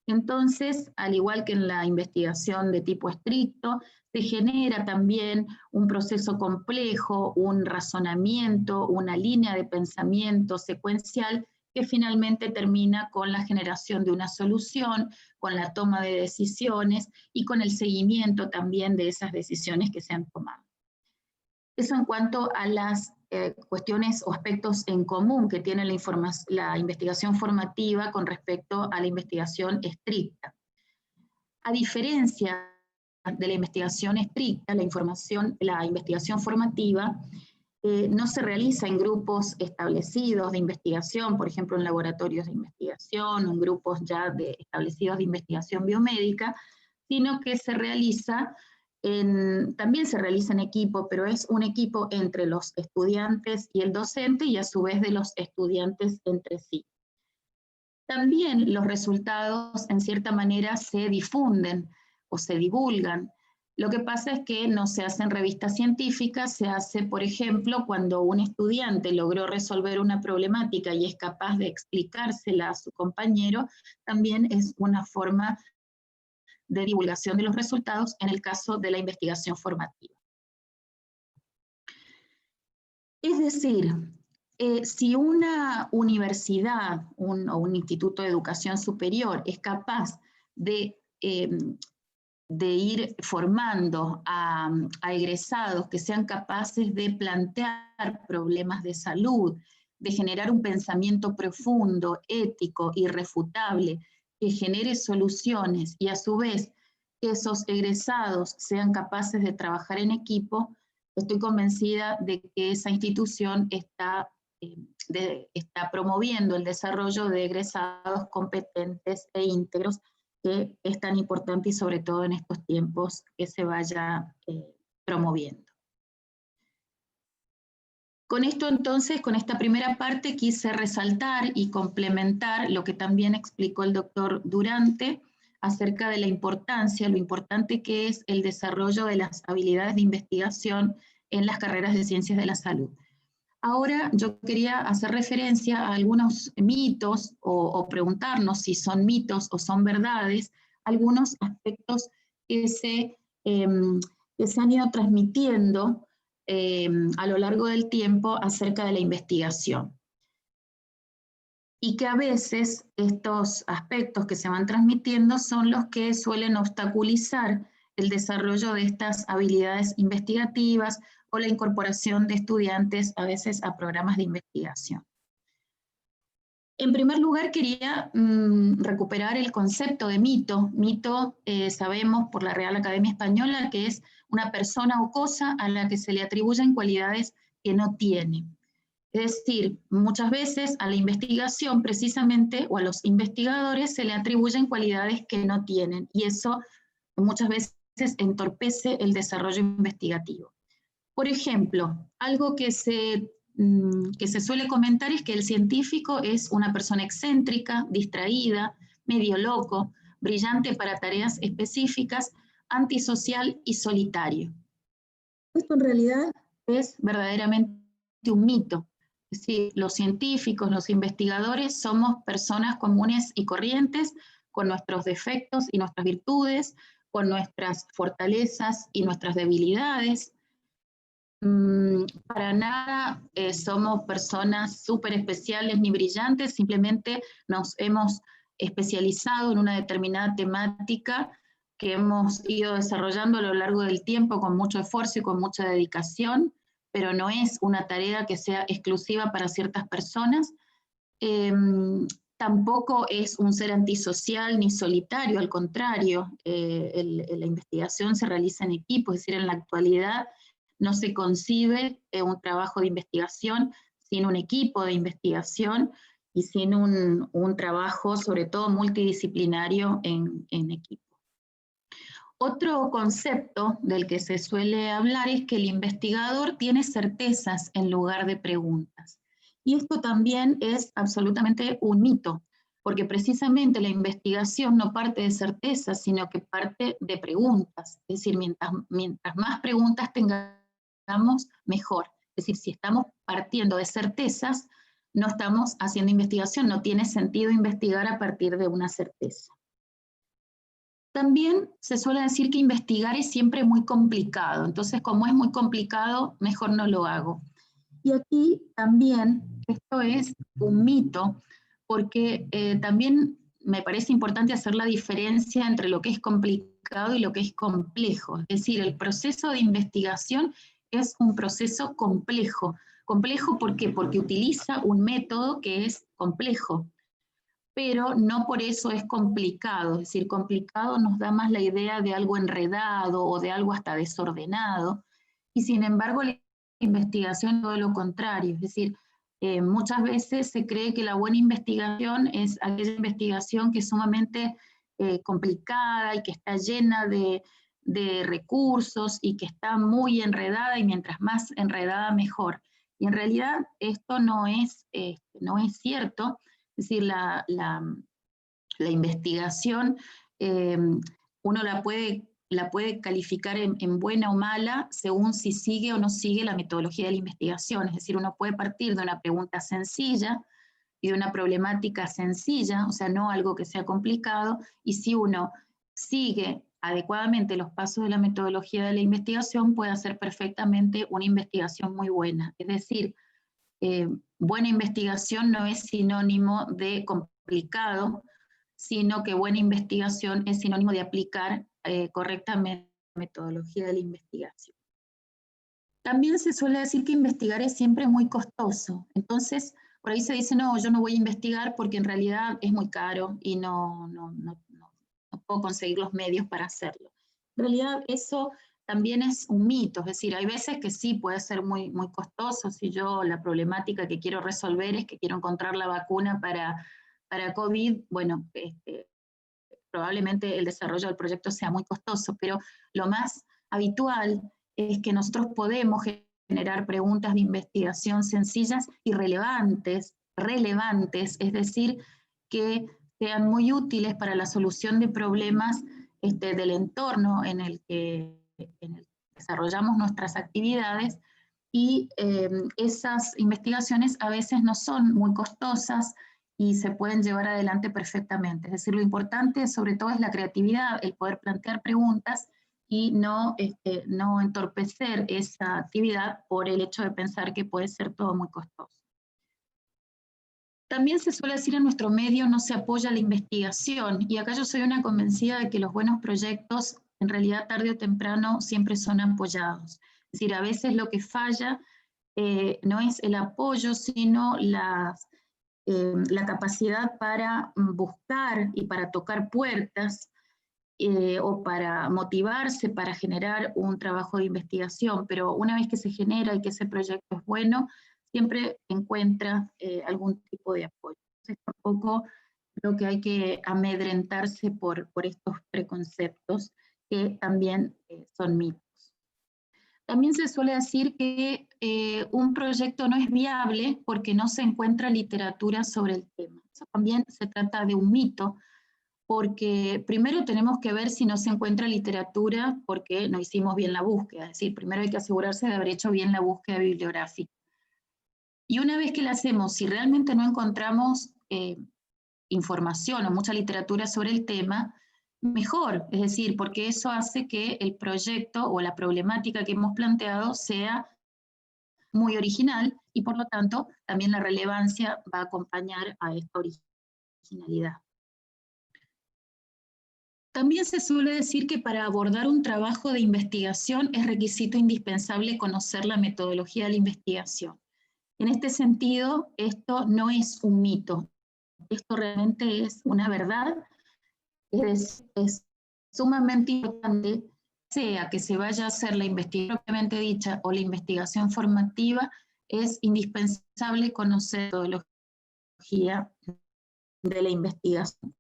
Entonces, al igual que en la investigación de tipo estricto, se genera también un proceso complejo, un razonamiento, una línea de pensamiento secuencial que finalmente termina con la generación de una solución, con la toma de decisiones y con el seguimiento también de esas decisiones que se han tomado. Eso en cuanto a las cuestiones o aspectos en común que tiene la investigación formativa con respecto a la investigación estricta. A diferencia de la investigación estricta, la investigación formativa no se realiza en grupos establecidos de investigación, por ejemplo en laboratorios de investigación o en grupos ya establecidos de investigación biomédica, sino que se realiza también se realiza en equipo, pero es un equipo entre los estudiantes y el docente y a su vez de los estudiantes entre sí. También los resultados en cierta manera se difunden o se divulgan. Lo que pasa es que no se hace en revistas científicas, se hace, por ejemplo, cuando un estudiante logró resolver una problemática y es capaz de explicársela a su compañero, también es una forma de divulgación de los resultados en el caso de la investigación formativa. Es decir, si una universidad o un instituto de educación superior es capaz de ir formando a egresados que sean capaces de plantear problemas de salud, de generar un pensamiento profundo, ético, irrefutable, que genere soluciones y a su vez que esos egresados sean capaces de trabajar en equipo, estoy convencida de que esa institución está promoviendo el desarrollo de egresados competentes e íntegros, que es tan importante y sobre todo en estos tiempos que se vaya promoviendo. Con esto entonces, con esta primera parte, quise resaltar y complementar lo que también explicó el doctor Durante acerca de la importancia, lo importante que es el desarrollo de las habilidades de investigación en las carreras de ciencias de la salud. Ahora yo quería hacer referencia a algunos mitos o preguntarnos si son mitos o son verdades, algunos aspectos que se han ido transmitiendo a lo largo del tiempo acerca de la investigación. Y que a veces estos aspectos que se van transmitiendo son los que suelen obstaculizar el desarrollo de estas habilidades investigativas o la incorporación de estudiantes a veces a programas de investigación. En primer lugar, quería recuperar el concepto de mito. Mito, sabemos por la Real Academia Española, que es una persona o cosa a la que se le atribuyen cualidades que no tiene. Es decir, muchas veces a la investigación precisamente, o a los investigadores, se le atribuyen cualidades que no tienen, y eso muchas veces entorpece el desarrollo investigativo. Por ejemplo, algo que se suele comentar es que el científico es una persona excéntrica, distraída, medio loco, brillante para tareas específicas, antisocial y solitario. Esto en realidad es verdaderamente un mito. Es decir, los científicos, los investigadores somos personas comunes y corrientes, con nuestros defectos y nuestras virtudes, con nuestras fortalezas y nuestras debilidades. Para nada somos personas súper especiales ni brillantes, simplemente nos hemos especializado en una determinada temática que hemos ido desarrollando a lo largo del tiempo con mucho esfuerzo y con mucha dedicación, pero no es una tarea que sea exclusiva para ciertas personas. Tampoco es un ser antisocial ni solitario, al contrario, la investigación se realiza en equipo, es decir, en la actualidad no se concibe un trabajo de investigación sin un equipo de investigación y sin un trabajo, sobre todo multidisciplinario, en equipo. Otro concepto del que se suele hablar es que el investigador tiene certezas en lugar de preguntas. Y esto también es absolutamente un mito, porque precisamente la investigación no parte de certezas, sino que parte de preguntas. Es decir, mientras más preguntas tengamos, mejor. Es decir, si estamos partiendo de certezas, no estamos haciendo investigación, no tiene sentido investigar a partir de una certeza. También se suele decir que investigar es siempre muy complicado, entonces como es muy complicado, mejor no lo hago. Y aquí también esto es un mito, porque también me parece importante hacer la diferencia entre lo que es complicado y lo que es complejo. Es decir, el proceso de investigación es un proceso complejo. ¿Complejo por qué? Porque utiliza un método que es complejo, pero no por eso es complicado. Es decir, complicado nos da más la idea de algo enredado o de algo hasta desordenado, y sin embargo la investigación es todo lo contrario. Es decir, muchas veces se cree que la buena investigación es aquella investigación que es sumamente complicada y que está llena de recursos y que está muy enredada, y mientras más enredada mejor. Y en realidad esto no es cierto. Es decir, la investigación uno la puede calificar en buena o mala según si sigue o no sigue la metodología de la investigación. Es decir, uno puede partir de una pregunta sencilla y de una problemática sencilla, o sea, no algo que sea complicado, y si uno sigue adecuadamente los pasos de la metodología de la investigación, puede hacer perfectamente una investigación muy buena. Es decir, buena investigación no es sinónimo de complicado, sino que buena investigación es sinónimo de aplicar correctamente la metodología de la investigación. También se suele decir que investigar es siempre muy costoso. Entonces, por ahí se dice, no, yo no voy a investigar porque en realidad es muy caro y no puedo conseguir los medios para hacerlo. En realidad eso también es un mito, es decir, hay veces que sí puede ser muy costoso. Si yo la problemática que quiero resolver es que quiero encontrar la vacuna para COVID, bueno, probablemente el desarrollo del proyecto sea muy costoso, pero lo más habitual es que nosotros podemos generar preguntas de investigación sencillas y relevantes, es decir, que sean muy útiles para la solución de problemas del entorno en el que desarrollamos nuestras actividades, y esas investigaciones a veces no son muy costosas y se pueden llevar adelante perfectamente. Es decir, lo importante sobre todo es la creatividad, el poder plantear preguntas y no entorpecer esa actividad por el hecho de pensar que puede ser todo muy costoso. También se suele decir en nuestro medio no se apoya la investigación, y acá yo soy una convencida de que los buenos proyectos en realidad tarde o temprano siempre son apoyados. Es decir, a veces lo que falla no es el apoyo, sino la capacidad para buscar y para tocar puertas, o para motivarse, para generar un trabajo de investigación, pero una vez que se genera y que ese proyecto es bueno, siempre encuentra algún tipo de apoyo. Entonces tampoco creo que hay que amedrentarse por estos preconceptos que también son mitos. También se suele decir que un proyecto no es viable porque no se encuentra literatura sobre el tema. Eso también se trata de un mito, porque primero tenemos que ver si no se encuentra literatura porque no hicimos bien la búsqueda, es decir, primero hay que asegurarse de haber hecho bien la búsqueda bibliográfica. Y una vez que la hacemos, si realmente no encontramos información o mucha literatura sobre el tema, mejor, es decir, porque eso hace que el proyecto o la problemática que hemos planteado sea muy original y por lo tanto también la relevancia va a acompañar a esta originalidad. También se suele decir que para abordar un trabajo de investigación es requisito indispensable conocer la metodología de la investigación. En este sentido, esto no es un mito, esto realmente es una verdad. Es sumamente importante, sea que se vaya a hacer la investigación propiamente dicha o la investigación formativa, es indispensable conocer la metodología de la investigación.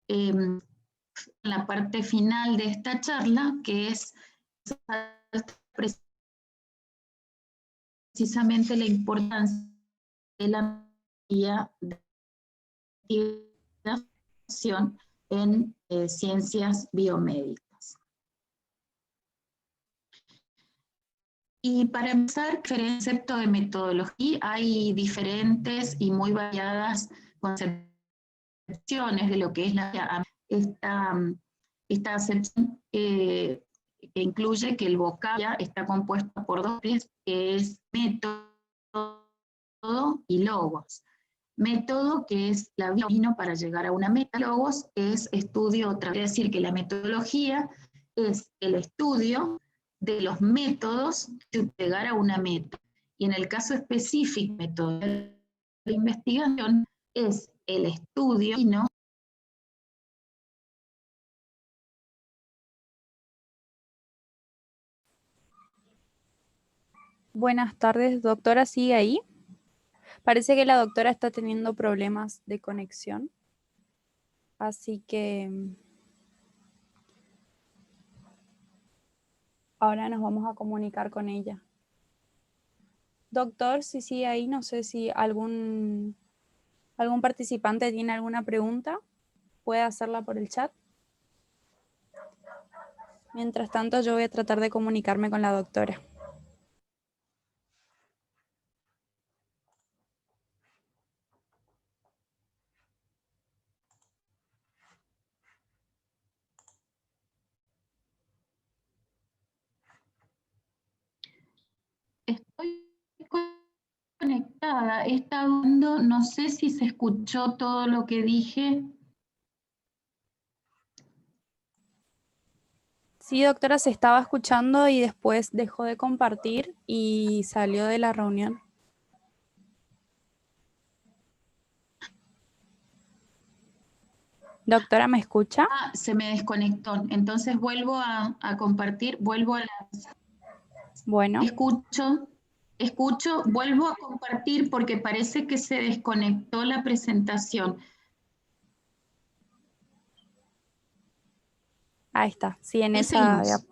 En la parte final de esta charla, que es precisamente la importancia de la metodología de investigación en ciencias biomédicas. Y para empezar, el concepto de metodología, hay diferentes y muy variadas concepciones de lo que es esta acepción que incluye que el vocabulario está compuesto por dos partes, que es método y logos. Método, que es la vía para llegar a una meta. Logos es estudio otra. Quiere decir que la metodología es el estudio de los métodos de llegar a una meta. Y en el caso específico, método de la investigación es el estudio y no. Buenas tardes, doctora, ¿sigue ahí? Parece que la doctora está teniendo problemas de conexión, así que ahora nos vamos a comunicar con ella. Doctor, si sigue ahí, no sé si algún participante tiene alguna pregunta, puede hacerla por el chat. Mientras tanto, yo voy a tratar de comunicarme con la doctora. Estoy conectada, he estado viendo, no sé si se escuchó todo lo que dije. Sí, doctora, se estaba escuchando y después dejó de compartir y salió de la reunión. Doctora, ¿me escucha? Ah, se me desconectó. Entonces vuelvo a compartir, vuelvo a la... Bueno, Escucho, vuelvo a compartir porque parece que se desconectó la presentación. ahí está. Sí, en Ahí esa... seguimos.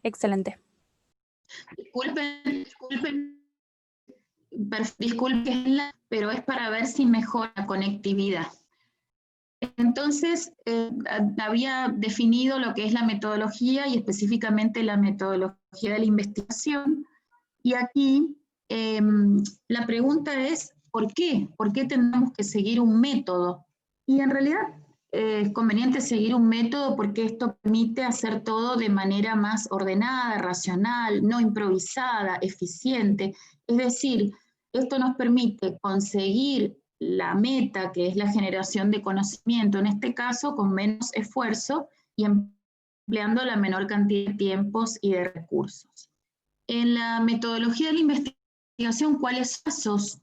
Excelente. Disculpen, pero es para ver si mejora la conectividad. Entonces, había definido lo que es la metodología y específicamente la metodología de la investigación. Y aquí la pregunta es, ¿por qué? ¿Por qué tenemos que seguir un método? Y en realidad es conveniente seguir un método porque esto permite hacer todo de manera más ordenada, racional, no improvisada, eficiente. Es decir, esto nos permite conseguir la meta, que es la generación de conocimiento, en este caso con menos esfuerzo y empleando la menor cantidad de tiempos y de recursos. En la metodología de la investigación, ¿cuáles son los pasos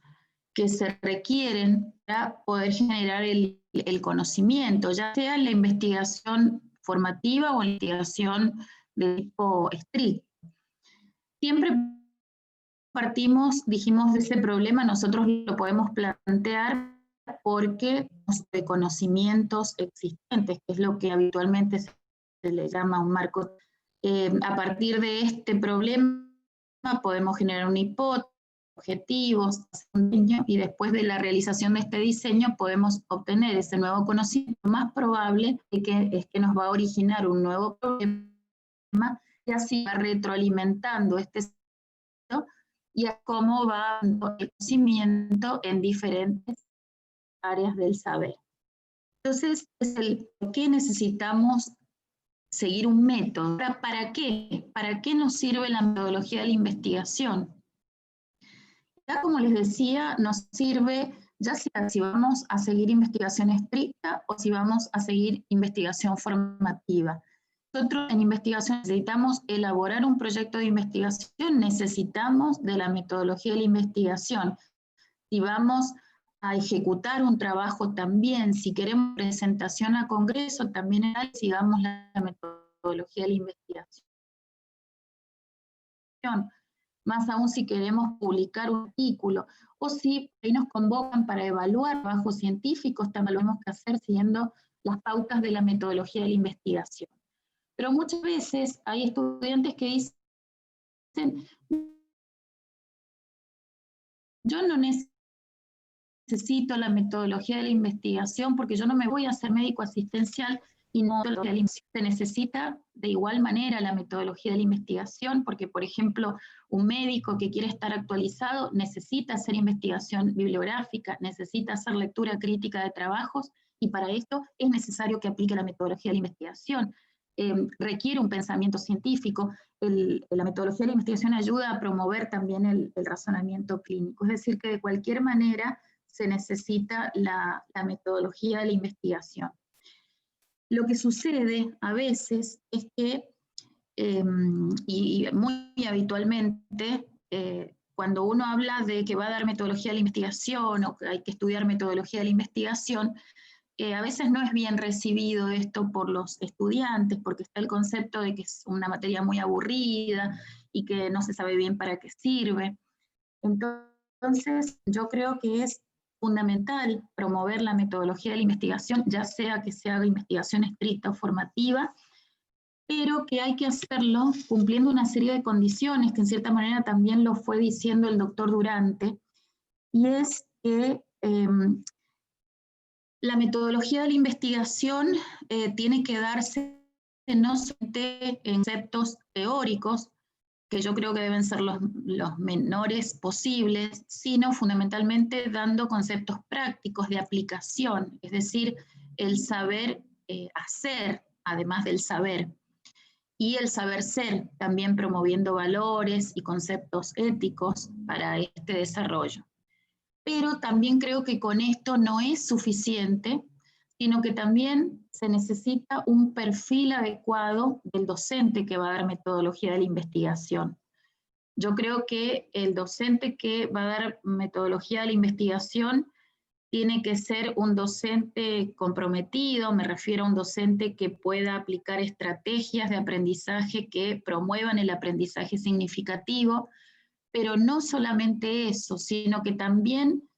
que se requieren para poder generar el conocimiento, ya sea en la investigación formativa o en la investigación de tipo estricto? Siempre partimos, dijimos, de ese problema, nosotros lo podemos plantear porque de conocimientos existentes, que es lo que habitualmente se le llama un marco. A partir de este problema podemos generar una hipótesis, objetivos, un diseño, y después de la realización de este diseño podemos obtener ese nuevo conocimiento. Más probable es que nos va a originar un nuevo problema y así va retroalimentando este y a cómo va dando el conocimiento en diferentes áreas del saber. Entonces, es el por qué necesitamos seguir un método. ¿Para qué? ¿Para qué nos sirve la metodología de la investigación? Ya como les decía, nos sirve ya sea si vamos a seguir investigación estricta o si vamos a seguir investigación formativa. Nosotros en investigación necesitamos elaborar un proyecto de investigación, necesitamos de la metodología de la investigación. Si vamos a ejecutar un trabajo también, si queremos presentación a congreso, también sigamos la metodología de la investigación. Más aún si queremos publicar un artículo, o si ahí nos convocan para evaluar trabajos científicos, también lo tenemos que hacer siguiendo las pautas de la metodología de la investigación. Pero muchas veces hay estudiantes que dicen, yo no necesito la metodología de la investigación porque yo no me voy a hacer médico asistencial y no se necesita de igual manera la metodología de la investigación porque, por ejemplo, un médico que quiere estar actualizado necesita hacer investigación bibliográfica, necesita hacer lectura crítica de trabajos y para esto es necesario que aplique la metodología de la investigación. Requiere un pensamiento científico. La metodología de la investigación ayuda a promover también el razonamiento clínico. Es decir, que de cualquier manera se necesita la metodología de la investigación. Lo que sucede a veces es que, y muy habitualmente, cuando uno habla de que va a dar metodología de la investigación o que hay que estudiar metodología de la investigación, a veces no es bien recibido esto por los estudiantes, porque está el concepto de que es una materia muy aburrida y que no se sabe bien para qué sirve. Entonces, yo creo que es fundamental promover la metodología de la investigación, ya sea que se haga investigación estricta o formativa, pero que hay que hacerlo cumpliendo una serie de condiciones, que en cierta manera también lo fue diciendo el doctor Durante, y es que la metodología de la investigación tiene que darse no solamente en conceptos teóricos, que yo creo que deben ser los menores posibles, sino fundamentalmente dando conceptos prácticos de aplicación, es decir, el saber hacer, además del saber, y el saber ser, también promoviendo valores y conceptos éticos para este desarrollo. Pero también creo que con esto no es suficiente, sino que también se necesita un perfil adecuado del docente que va a dar metodología de la investigación. Yo creo que el docente que va a dar metodología de la investigación tiene que ser un docente comprometido, me refiero a un docente que pueda aplicar estrategias de aprendizaje que promuevan el aprendizaje significativo, pero no solamente eso, sino que también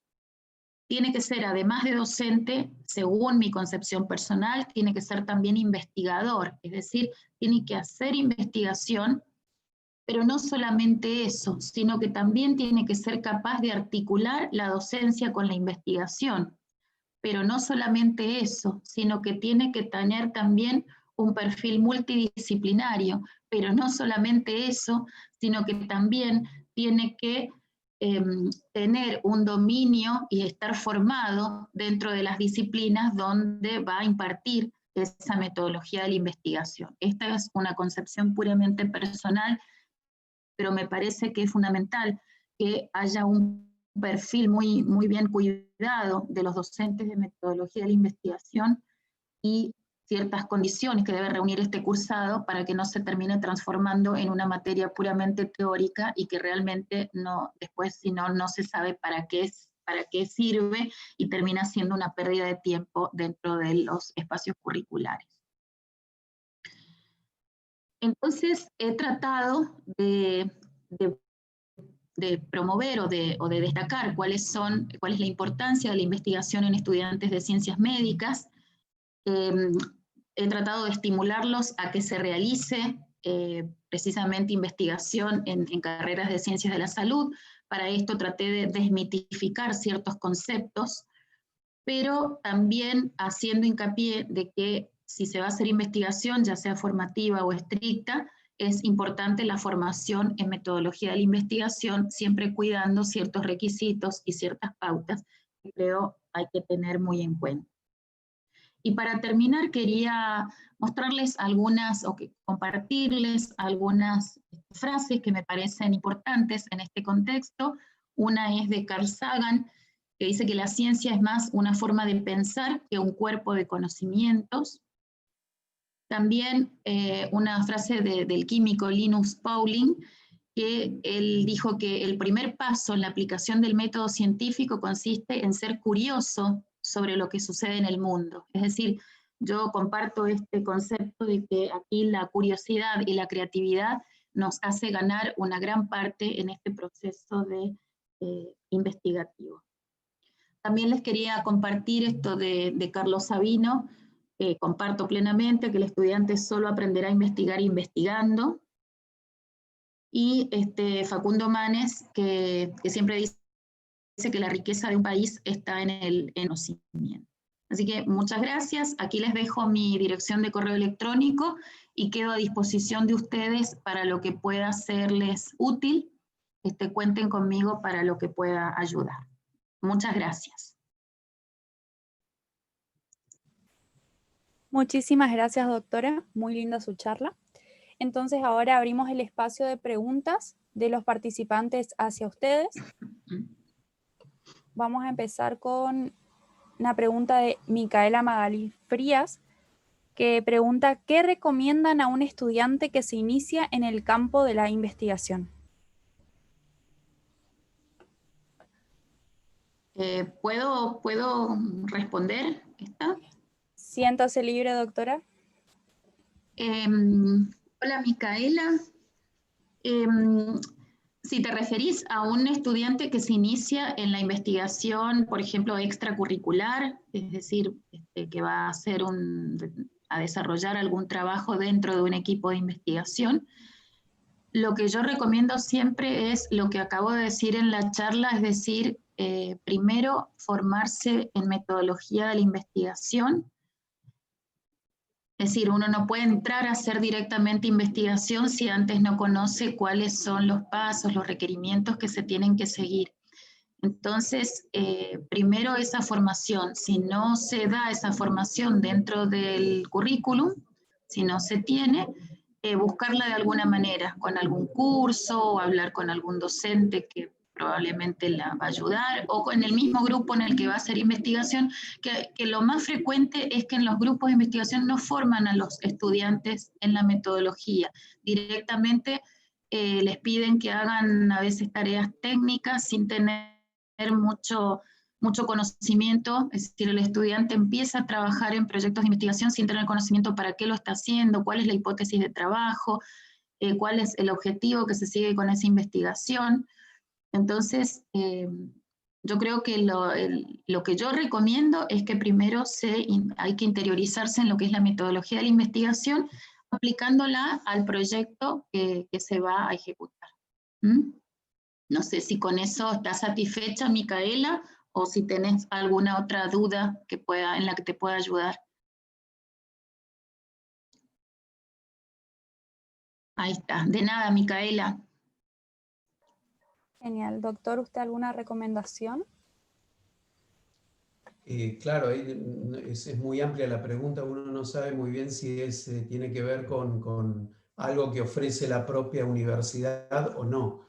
tiene que ser, además de docente, según mi concepción personal, tiene que ser también investigador, es decir, tiene que hacer investigación, pero no solamente eso, sino que también tiene que ser capaz de articular la docencia con la investigación, pero no solamente eso, sino que tiene que tener también un perfil multidisciplinario, pero no solamente eso, sino que también tiene que tener un dominio y estar formado dentro de las disciplinas donde va a impartir esa metodología de la investigación. Esta es una concepción puramente personal, pero me parece que es fundamental que haya un perfil muy bien cuidado de los docentes de metodología de la investigación y ciertas condiciones que debe reunir este cursado para que no se termine transformando en una materia puramente teórica y que realmente no, después si no, no se sabe para qué sirve y termina siendo una pérdida de tiempo dentro de los espacios curriculares. Entonces he tratado de promover o de destacar cuál es la importancia de la investigación en estudiantes de ciencias médicas. He tratado de estimularlos a que se realice precisamente investigación en carreras de ciencias de la salud. Para esto traté de desmitificar ciertos conceptos, pero también haciendo hincapié de que si se va a hacer investigación, ya sea formativa o estricta, es importante la formación en metodología de la investigación, siempre cuidando ciertos requisitos y ciertas pautas que creo hay que tener muy en cuenta. Y para terminar, quería mostrarles compartirles algunas frases que me parecen importantes en este contexto. Una es de Carl Sagan, que dice que la ciencia es más una forma de pensar que un cuerpo de conocimientos. También una frase del químico Linus Pauling, que él dijo que el primer paso en la aplicación del método científico consiste en ser curioso sobre lo que sucede en el mundo. Es decir, yo comparto este concepto de que aquí la curiosidad y la creatividad nos hace ganar una gran parte en este proceso de investigativo. También les quería compartir esto de Carlos Sabino, comparto plenamente que el estudiante solo aprenderá a investigar investigando. Y Facundo Manes, que siempre dice que la riqueza de un país está en el conocimiento. Así que muchas gracias. Aquí les dejo mi dirección de correo electrónico y quedo a disposición de ustedes para lo que pueda serles útil. Cuenten conmigo para lo que pueda ayudar. Muchas gracias. Muchísimas gracias, doctora. Muy linda su charla. Entonces ahora abrimos el espacio de preguntas de los participantes hacia ustedes. Vamos a empezar con una pregunta de Micaela Magalí Frías, que pregunta: ¿qué recomiendan a un estudiante que se inicia en el campo de la investigación? ¿Puedo responder esta? Siéntase libre, doctora. Hola, Micaela. Si te referís a un estudiante que se inicia en la investigación, por ejemplo, extracurricular, es decir, que va a desarrollar algún trabajo dentro de un equipo de investigación, lo que yo recomiendo siempre es lo que acabo de decir en la charla, es decir, primero formarse en metodología de la investigación. Es decir, uno no puede entrar a hacer directamente investigación si antes no conoce cuáles son los pasos, los requerimientos que se tienen que seguir. Entonces, primero esa formación. Si no se da esa formación dentro del currículum, si no se tiene, buscarla de alguna manera, con algún curso o hablar con algún docente que probablemente la va a ayudar, o en el mismo grupo en el que va a hacer investigación, que lo más frecuente es que en los grupos de investigación no forman a los estudiantes en la metodología. Directamente les piden que hagan a veces tareas técnicas sin tener mucho conocimiento, es decir, el estudiante empieza a trabajar en proyectos de investigación sin tener conocimiento para qué lo está haciendo, cuál es la hipótesis de trabajo, cuál es el objetivo que se sigue con esa investigación. Entonces, yo creo que lo que yo recomiendo es que primero hay que interiorizarse en lo que es la metodología de la investigación, aplicándola al proyecto que se va a ejecutar. ¿Mm? No sé si con eso estás satisfecha, Micaela, o si tenés alguna otra duda en la que te pueda ayudar. Ahí está. De nada, Micaela. Genial. Doctor, ¿usted alguna recomendación? Claro, es muy amplia la pregunta, uno no sabe muy bien si tiene que ver con algo que ofrece la propia universidad o no.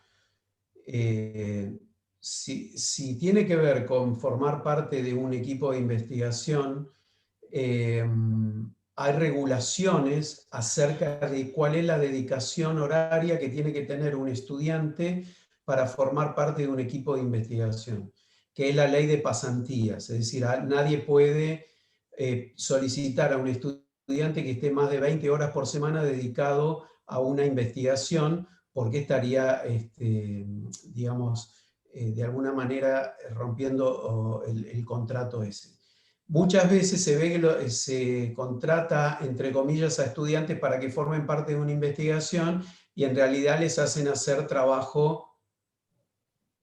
Si tiene que ver con formar parte de un equipo de investigación, hay regulaciones acerca de cuál es la dedicación horaria que tiene que tener un estudiante para formar parte de un equipo de investigación, que es la ley de pasantías. Es decir, nadie puede solicitar a un estudiante que esté más de 20 horas por semana dedicado a una investigación, porque estaría, digamos, de alguna manera rompiendo el contrato ese. Muchas veces se ve que se contrata, entre comillas, a estudiantes para que formen parte de una investigación y en realidad les hacen hacer trabajo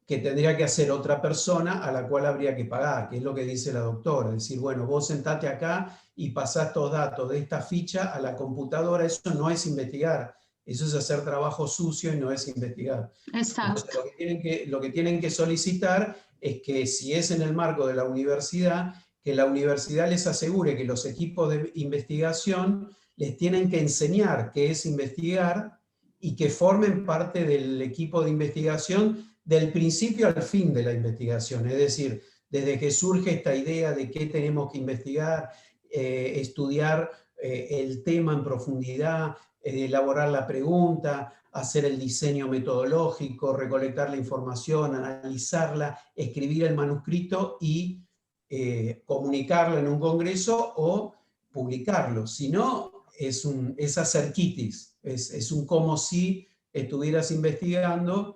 que tendría que hacer otra persona a la cual habría que pagar, que es lo que dice la doctora. Es decir, bueno, vos sentate acá y pasás estos datos de esta ficha a la computadora. Eso no es investigar, eso es hacer trabajo sucio y no es investigar. Exacto. Entonces, lo que tienen que solicitar es que, si es en el marco de la universidad, que la universidad les asegure que los equipos de investigación les tienen que enseñar qué es investigar y que formen parte del equipo de investigación del principio al fin de la investigación. Es decir, desde que surge esta idea de qué tenemos que investigar, estudiar el tema en profundidad, elaborar la pregunta, hacer el diseño metodológico, recolectar la información, analizarla, escribir el manuscrito y comunicarlo en un congreso o publicarlo. Si no, es hacer quitis, es un como si estuvieras investigando.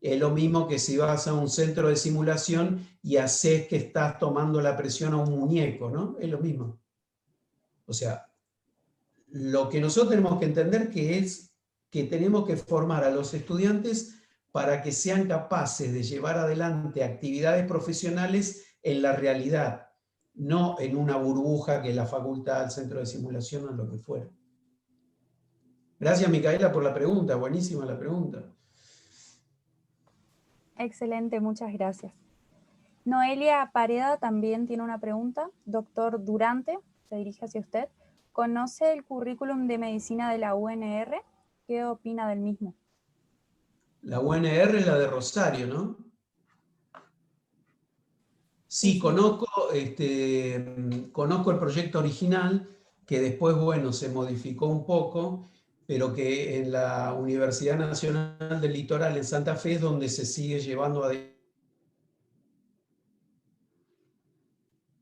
Es lo mismo que si vas a un centro de simulación y haces que estás tomando la presión a un muñeco, ¿no? Es lo mismo. O sea, lo que nosotros tenemos que entender es que tenemos que formar a los estudiantes para que sean capaces de llevar adelante actividades profesionales en la realidad, no en una burbuja que es la facultad, el centro de simulación o lo que fuera. Gracias, Micaela, por la pregunta. Buenísima la pregunta. Excelente, muchas gracias. Noelia Pareda también tiene una pregunta. Doctor Durante, se dirige hacia usted. ¿Conoce el currículum de medicina de la UNR? ¿Qué opina del mismo? La UNR es la de Rosario, ¿no? Sí, conozco el proyecto original, que después, bueno, se modificó un poco, pero que en la Universidad Nacional del Litoral en Santa Fe es donde se sigue llevando adelante.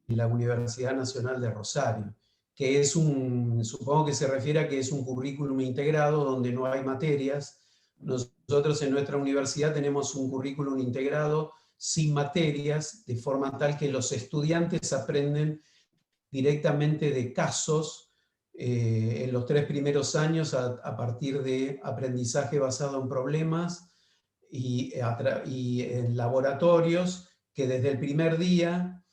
La Universidad Nacional de Rosario, que es supongo que se refiere a que es un currículum integrado donde no hay materias. Nosotros en nuestra universidad tenemos un currículum integrado sin materias, de forma tal que los estudiantes aprenden directamente de casos en los 3 primeros años a partir de aprendizaje basado en problemas y en laboratorios que desde el primer día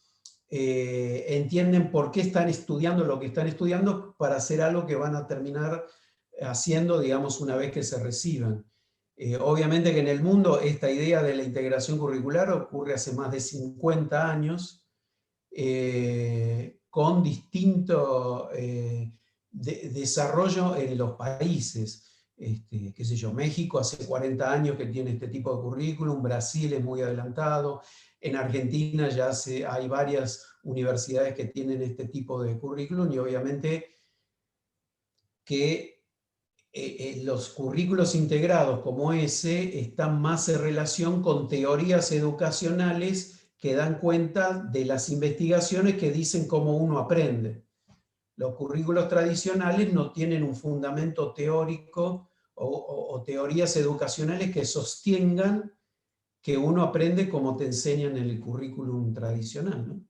entienden por qué están estudiando lo que están estudiando para hacer algo que van a terminar haciendo, digamos, una vez que se reciban. Obviamente que en el mundo esta idea de la integración curricular ocurre hace más de 50 años, con distinto desarrollo en los países. qué sé yo, México hace 40 años que tiene este tipo de currículum, Brasil es muy adelantado, en Argentina ya hay varias universidades que tienen este tipo de currículum, y obviamente que los currículos integrados como ese están más en relación con teorías educacionales que dan cuenta de las investigaciones que dicen cómo uno aprende. Los currículos tradicionales no tienen un fundamento teórico o teorías educacionales que sostengan que uno aprende como te enseñan en el currículum tradicional, ¿no?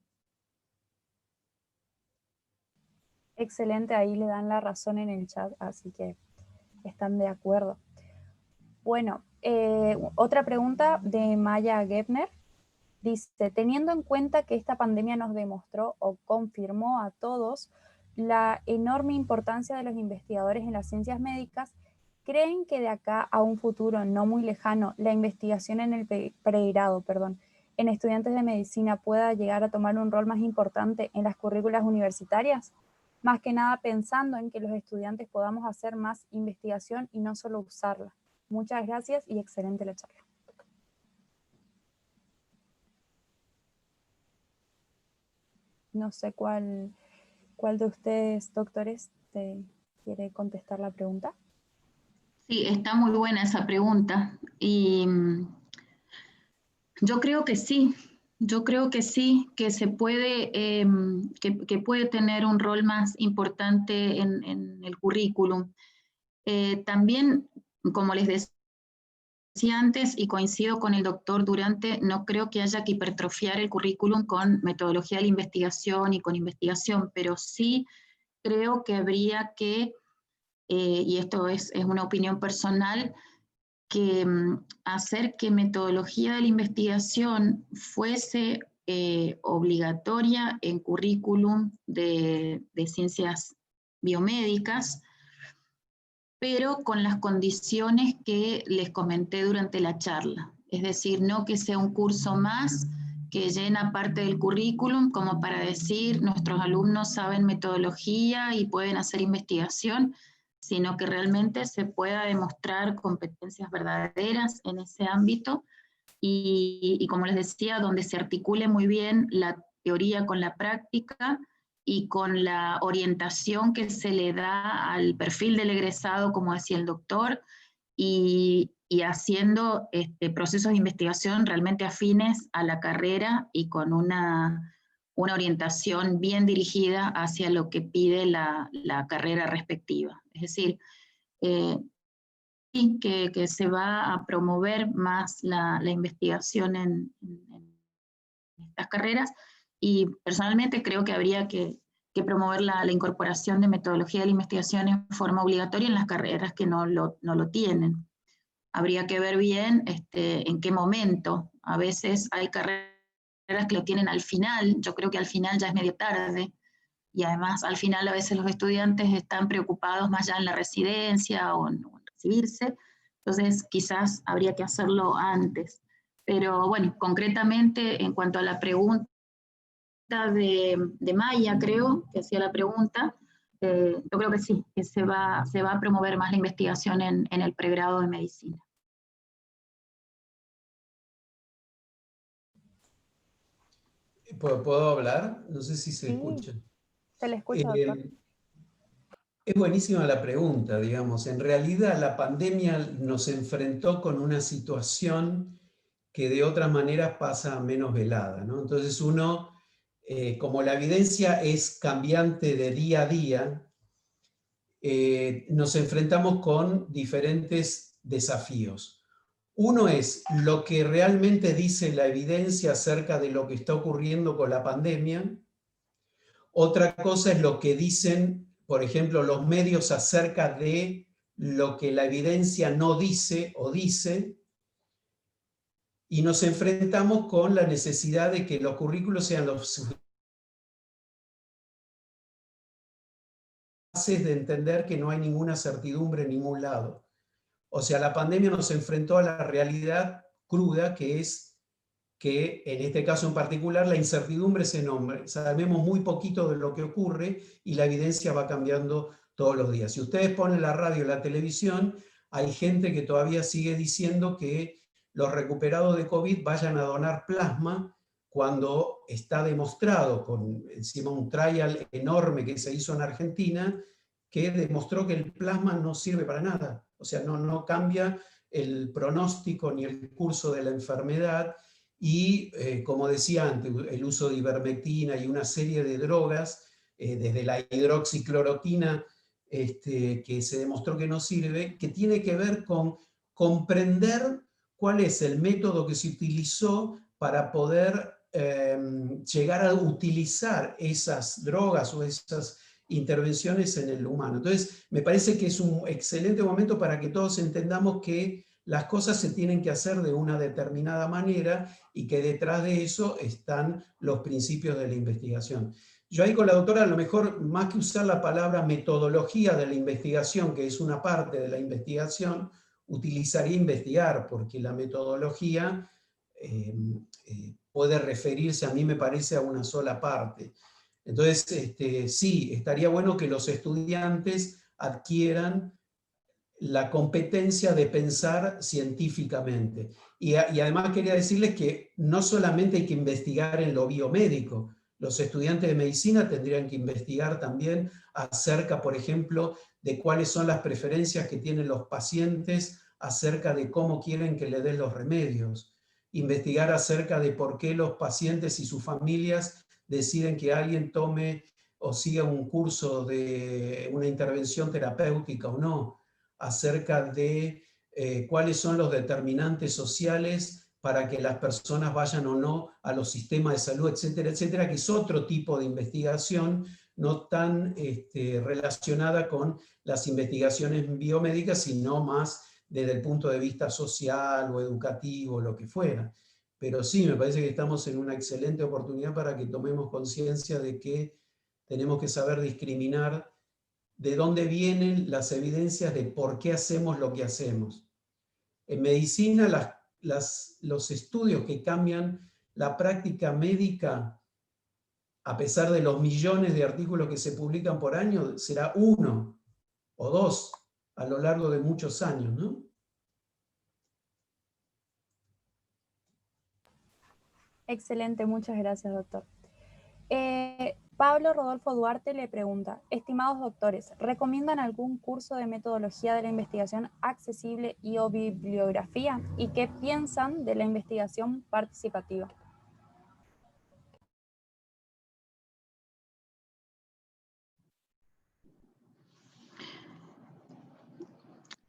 Excelente, ahí le dan la razón en el chat, así que están de acuerdo. Bueno, otra pregunta de Maya Gebner. Dice, teniendo en cuenta que esta pandemia nos demostró o confirmó a todos la enorme importancia de los investigadores en las ciencias médicas, ¿creen que de acá a un futuro no muy lejano la investigación en el pregrado, en estudiantes de medicina pueda llegar a tomar un rol más importante en las currículas universitarias? Más que nada pensando en que los estudiantes podamos hacer más investigación y no solo usarla. Muchas gracias y excelente la charla. No sé cuál de ustedes, doctores, te quiere contestar la pregunta. Sí, está muy buena esa pregunta. Y yo creo que sí. Yo creo que sí, que se puede, que puede tener un rol más importante en el currículum. También, como les decía antes, y coincido con el doctor Durante, no creo que haya que hipertrofiar el currículum con metodología de la investigación y con investigación, pero sí creo que habría que, y esto es una opinión personal, que hacer que metodología de la investigación fuese obligatoria en currículum de ciencias biomédicas, pero con las condiciones que les comenté durante la charla. Es decir, no que sea un curso más que llena parte del currículum como para decir nuestros alumnos saben metodología y pueden hacer investigación, sino que realmente se pueda demostrar competencias verdaderas en ese ámbito y como les decía, donde se articule muy bien la teoría con la práctica y con la orientación que se le da al perfil del egresado, como decía el doctor, y haciendo procesos de investigación realmente afines a la carrera y con una orientación bien dirigida hacia lo que pide la carrera respectiva. Es decir, sí, que se va a promover más la investigación en estas carreras, y personalmente creo que habría que promover la incorporación de metodología de la investigación en forma obligatoria en las carreras que no lo tienen. Habría que ver bien en qué momento. A veces hay carreras que lo tienen al final, yo creo que al final ya es medio tarde, y además al final a veces los estudiantes están preocupados más ya en la residencia o en recibirse, entonces quizás habría que hacerlo antes. Pero bueno, concretamente en cuanto a la pregunta de Maya, creo, que hacía la pregunta, yo creo que sí, que se va a promover más la investigación en el pregrado de medicina. ¿Puedo hablar? No sé si se escucha. Se le escucha, doctor. Es buenísima la pregunta, digamos. En realidad la pandemia nos enfrentó con una situación que de otras maneras pasa menos velada, ¿no? Entonces uno, como la evidencia es cambiante de día a día, nos enfrentamos con diferentes desafíos. Uno es lo que realmente dice la evidencia acerca de lo que está ocurriendo con la pandemia. Otra cosa es lo que dicen, por ejemplo, los medios acerca de lo que la evidencia no dice o dice. Y nos enfrentamos con la necesidad de que los currículos sean los capaces de entender que no hay ninguna certidumbre en ningún lado. O sea, la pandemia nos enfrentó a la realidad cruda, que es que en este caso en particular la incertidumbre es enorme. Sabemos muy poquito de lo que ocurre y la evidencia va cambiando todos los días. Si ustedes ponen la radio y la televisión, hay gente que todavía sigue diciendo que los recuperados de COVID vayan a donar plasma cuando está demostrado, con encima un trial enorme que se hizo en Argentina, que demostró que el plasma no sirve para nada. O sea, no cambia el pronóstico ni el curso de la enfermedad. Y, como decía antes, el uso de ivermectina y una serie de drogas, desde la hidroxicloroquina, que se demostró que no sirve, que tiene que ver con comprender cuál es el método que se utilizó para poder llegar a utilizar esas drogas o esas intervenciones en el humano. Entonces, me parece que es un excelente momento para que todos entendamos que las cosas se tienen que hacer de una determinada manera y que detrás de eso están los principios de la investigación. Yo ahí con la doctora, a lo mejor, más que usar la palabra metodología de la investigación, que es una parte de la investigación, utilizaría investigar, porque la metodología puede referirse, a mí me parece, a una sola parte. Entonces, sí, estaría bueno que los estudiantes adquieran la competencia de pensar científicamente. Y además quería decirles que no solamente hay que investigar en lo biomédico, los estudiantes de medicina tendrían que investigar también acerca, por ejemplo, de cuáles son las preferencias que tienen los pacientes acerca de cómo quieren que le den los remedios. Investigar acerca de por qué los pacientes y sus familias deciden que alguien tome o siga un curso de una intervención terapéutica o no, acerca de cuáles son los determinantes sociales para que las personas vayan o no a los sistemas de salud, etcétera, etcétera, que es otro tipo de investigación no tan relacionada con las investigaciones biomédicas, sino más desde el punto de vista social o educativo, lo que fuera. Pero sí, me parece que estamos en una excelente oportunidad para que tomemos conciencia de que tenemos que saber discriminar de dónde vienen las evidencias de por qué hacemos lo que hacemos. En medicina, los estudios que cambian la práctica médica, a pesar de los millones de artículos que se publican por año, será uno o dos a lo largo de muchos años, ¿no? Excelente, muchas gracias, doctor. Pablo Rodolfo Duarte le pregunta, estimados doctores, ¿recomiendan algún curso de metodología de la investigación accesible y o bibliografía? ¿Y qué piensan de la investigación participativa?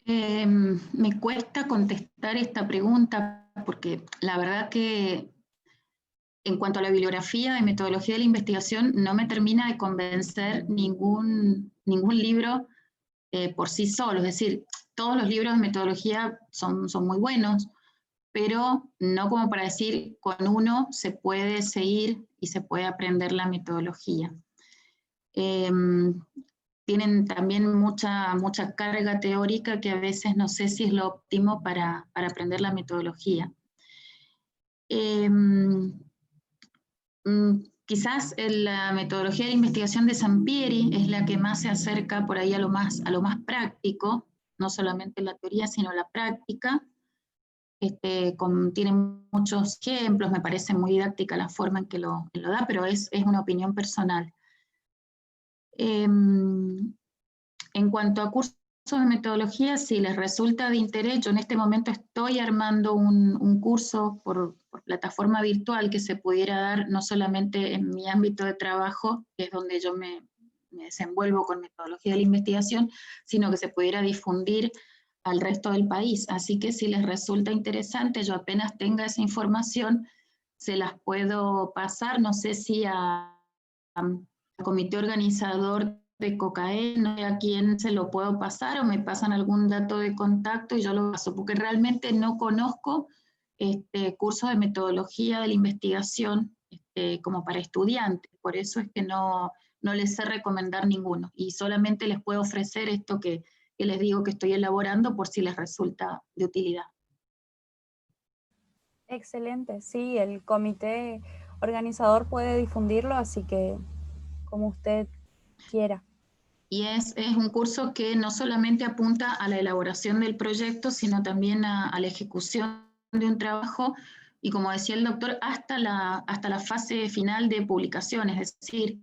Me cuesta contestar esta pregunta porque la verdad que en cuanto a la bibliografía de metodología de la investigación no me termina de convencer ningún libro por sí solo. Es decir, todos los libros de metodología son muy buenos, pero no como para decir con uno se puede seguir y se puede aprender la metodología. Tienen también mucha carga teórica que a veces no sé si es lo óptimo para aprender la metodología. Quizás la metodología de investigación de Sampieri es la que más se acerca por ahí a lo más práctico, no solamente la teoría, sino la práctica. Tiene muchos ejemplos, me parece muy didáctica la forma en que lo da, pero es una opinión personal. En cuanto a cursos de metodología, si les resulta de interés, yo en este momento estoy armando un curso por plataforma virtual que se pudiera dar no solamente en mi ámbito de trabajo, que es donde yo me desenvuelvo con metodología de la investigación, sino que se pudiera difundir al resto del país. Así que si les resulta interesante, yo apenas tenga esa información, se las puedo pasar, no sé si al comité organizador de COCAE, no sé a quién se lo puedo pasar o me pasan algún dato de contacto y yo lo paso, porque realmente no conozco cursos de metodología de la investigación como para estudiantes, por eso es que no les sé recomendar ninguno y solamente les puedo ofrecer esto que les digo que estoy elaborando por si les resulta de utilidad. Excelente, sí, el comité organizador puede difundirlo, así que como usted quiera. Y es un curso que no solamente apunta a la elaboración del proyecto, sino también a la ejecución de un trabajo, y como decía el doctor, hasta la fase final de publicación, es decir,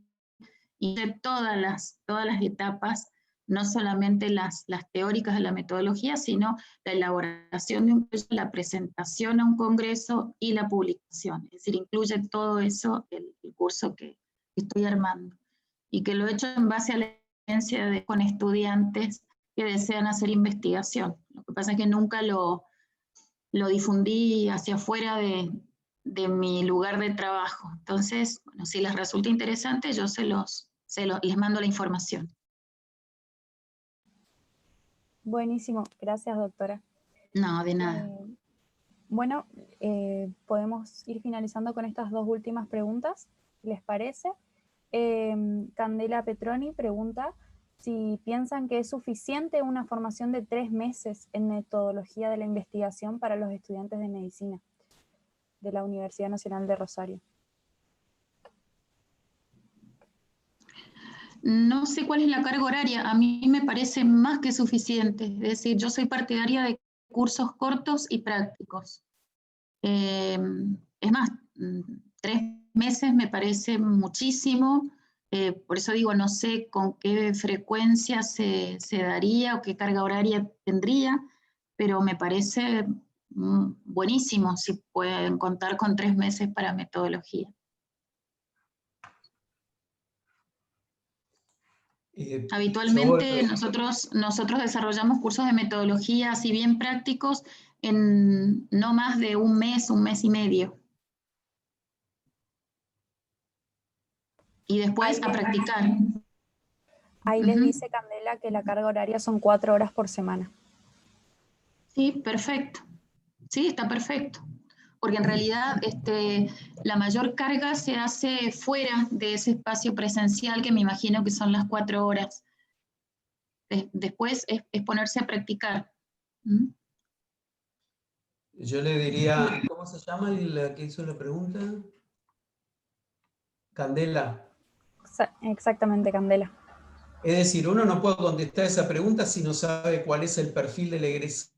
y de todas las etapas, no solamente las teóricas de la metodología, sino la elaboración de un proyecto, la presentación a un congreso y la publicación. Es decir, incluye todo eso el curso que estoy armando, y que lo he hecho en base a la experiencia con estudiantes que desean hacer investigación. Lo que pasa es que nunca lo difundí hacia afuera de mi lugar de trabajo. Entonces, bueno, si les resulta interesante, yo les mando la información. Buenísimo, gracias doctora. No, de nada. Bueno, podemos ir finalizando con estas dos últimas preguntas, ¿les parece? Candela Petroni pregunta si piensan que es suficiente una formación de 3 meses en metodología de la investigación para los estudiantes de medicina de la Universidad Nacional de Rosario. No sé cuál es la carga horaria, a mí me parece más que suficiente. Es decir, yo soy partidaria de cursos cortos y prácticos. Es más, 3 meses me parece muchísimo. Por eso digo, no sé con qué frecuencia se daría o qué carga horaria tendría, pero me parece buenísimo si pueden contar con 3 meses para metodología. Habitualmente nosotros desarrollamos cursos de metodología, si bien prácticos, en no más de un mes y medio. Y después a practicar. Ahí les dice Candela que la carga horaria son 4 horas por semana. Sí, perfecto. Sí, está perfecto. Porque en realidad la mayor carga se hace fuera de ese espacio presencial, que me imagino que son las 4 horas. Después es ponerse a practicar. Yo le diría, ¿cómo se llama la que hizo la pregunta? Candela. Exactamente, Candela. Es decir, uno no puede contestar esa pregunta si no sabe cuál es el perfil del egresado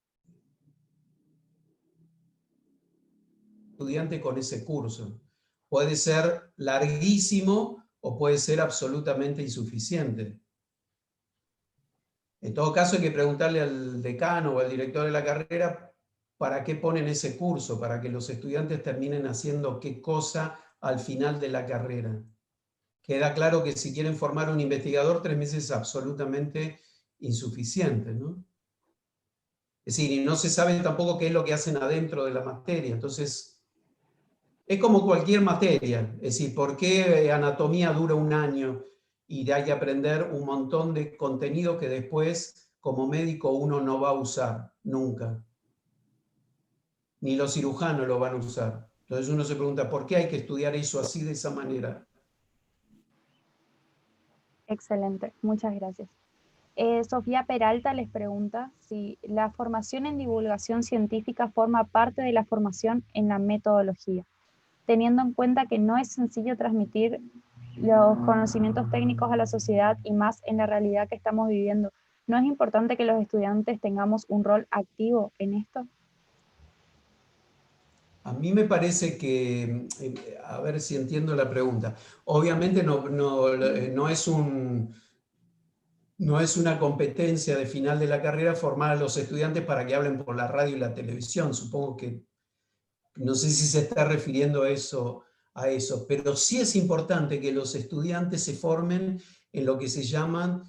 estudiante con ese curso. Puede ser larguísimo o puede ser absolutamente insuficiente. En todo caso, hay que preguntarle al decano o al director de la carrera para qué ponen ese curso, para que los estudiantes terminen haciendo qué cosa al final de la carrera. Queda claro que si quieren formar un investigador, 3 meses es absolutamente insuficiente, ¿no? Es decir, y no se sabe tampoco qué es lo que hacen adentro de la materia. Entonces, es como cualquier materia. Es decir, ¿por qué anatomía dura 1 año y hay que aprender un montón de contenido que después, como médico, uno no va a usar nunca? Ni los cirujanos lo van a usar. Entonces uno se pregunta, ¿por qué hay que estudiar eso así, de esa manera? Excelente, muchas gracias. Sofía Peralta les pregunta si la formación en divulgación científica forma parte de la formación en la metodología, teniendo en cuenta que no es sencillo transmitir los conocimientos técnicos a la sociedad y más en la realidad que estamos viviendo. ¿No es importante que los estudiantes tengamos un rol activo en esto? A mí me parece que, a ver si entiendo la pregunta, obviamente no es una competencia de final de la carrera formar a los estudiantes para que hablen por la radio y la televisión. Supongo que, no sé si se está refiriendo a eso, pero sí es importante que los estudiantes se formen en lo que se llaman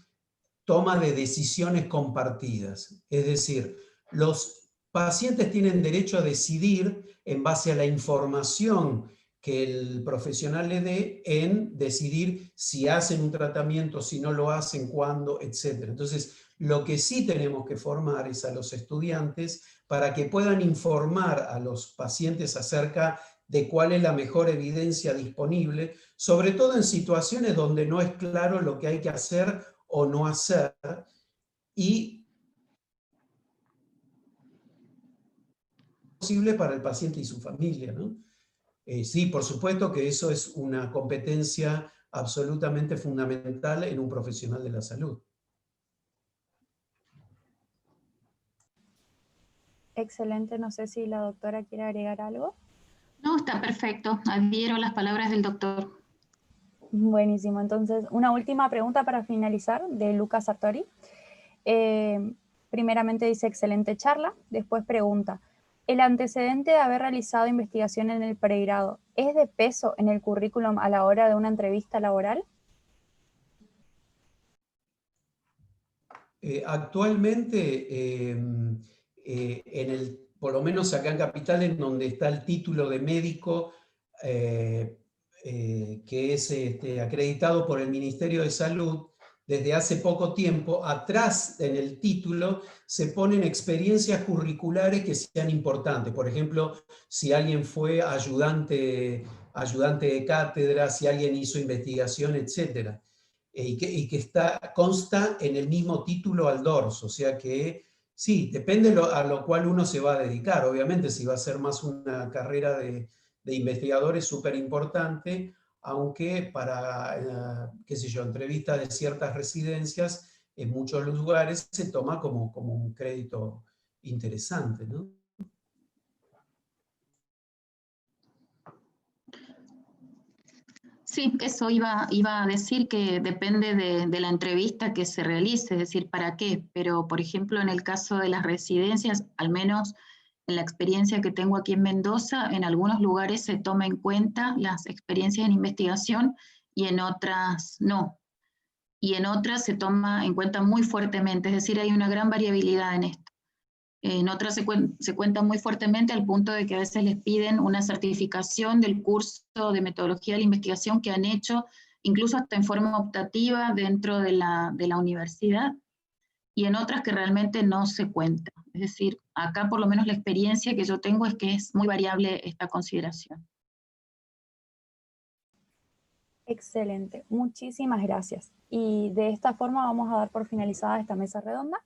toma de decisiones compartidas. Es decir, los pacientes tienen derecho a decidir en base a la información que el profesional le dé, en decidir si hacen un tratamiento, si no lo hacen, cuándo, etc. Entonces, lo que sí tenemos que formar es a los estudiantes para que puedan informar a los pacientes acerca de cuál es la mejor evidencia disponible, sobre todo en situaciones donde no es claro lo que hay que hacer o no hacer, y posible para el paciente y su familia, ¿no? Sí, por supuesto que eso es una competencia absolutamente fundamental en un profesional de la salud. Excelente, no sé si la doctora quiere agregar algo. No, está perfecto. Adhiero las palabras del doctor. Buenísimo, entonces una última pregunta para finalizar de Lucas Sartori. Primeramente dice excelente charla, después pregunta, ¿el antecedente de haber realizado investigación en el pregrado es de peso en el currículum a la hora de una entrevista laboral? Actualmente, por lo menos acá en Capital, en donde está el título de médico, que es acreditado por el Ministerio de Salud, desde hace poco tiempo, atrás en el título se ponen experiencias curriculares que sean importantes. Por ejemplo, si alguien fue ayudante de cátedra, si alguien hizo investigación, etc. Y que consta en el mismo título al dorso. O sea que sí, depende a lo cual uno se va a dedicar. Obviamente, si va a ser más una carrera de investigador es súper importante, aunque para, qué sé yo, entrevistas de ciertas residencias, en muchos lugares se toma como un crédito interesante, ¿no? Sí, eso iba a decir, que depende de la entrevista que se realice, es decir, para qué. Pero, por ejemplo, en el caso de las residencias, al menos en la experiencia que tengo aquí en Mendoza, en algunos lugares se toma en cuenta las experiencias en investigación y en otras no. Y en otras se toma en cuenta muy fuertemente, es decir, hay una gran variabilidad en esto. En otras se cuenta muy fuertemente al punto de que a veces les piden una certificación del curso de metodología de la investigación que han hecho, incluso hasta en forma optativa dentro de la universidad, y en otras que realmente no se cuenta. Es decir, acá por lo menos la experiencia que yo tengo es que es muy variable esta consideración. Excelente, muchísimas gracias. Y de esta forma vamos a dar por finalizada esta mesa redonda.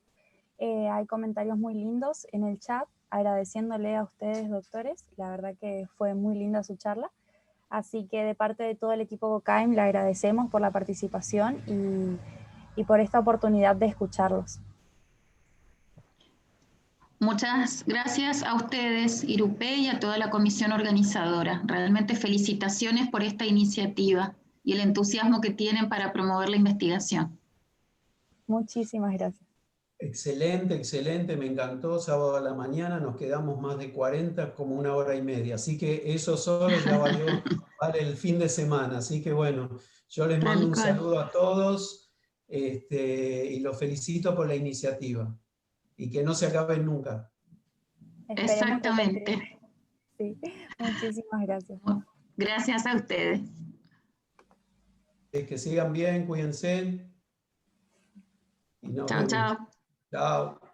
Hay comentarios muy lindos en el chat, agradeciéndole a ustedes, doctores. La verdad que fue muy linda su charla. Así que de parte de todo el equipo GOCAIM le agradecemos por la participación y por esta oportunidad de escucharlos. Muchas gracias a ustedes, Irupe, y a toda la comisión organizadora. Realmente felicitaciones por esta iniciativa y el entusiasmo que tienen para promover la investigación. Muchísimas gracias. Excelente, excelente, me encantó. Sábado a la mañana nos quedamos más de 40, como 1 hora y media. Así que eso solo ya vale el fin de semana. Así que bueno, yo les mando un saludo a todos y los felicito por la iniciativa. Y que no se acaben nunca. Exactamente. Sí, muchísimas gracias. Gracias a ustedes. Que sigan bien, cuídense. Y nos Chao, vemos. chao. Chao.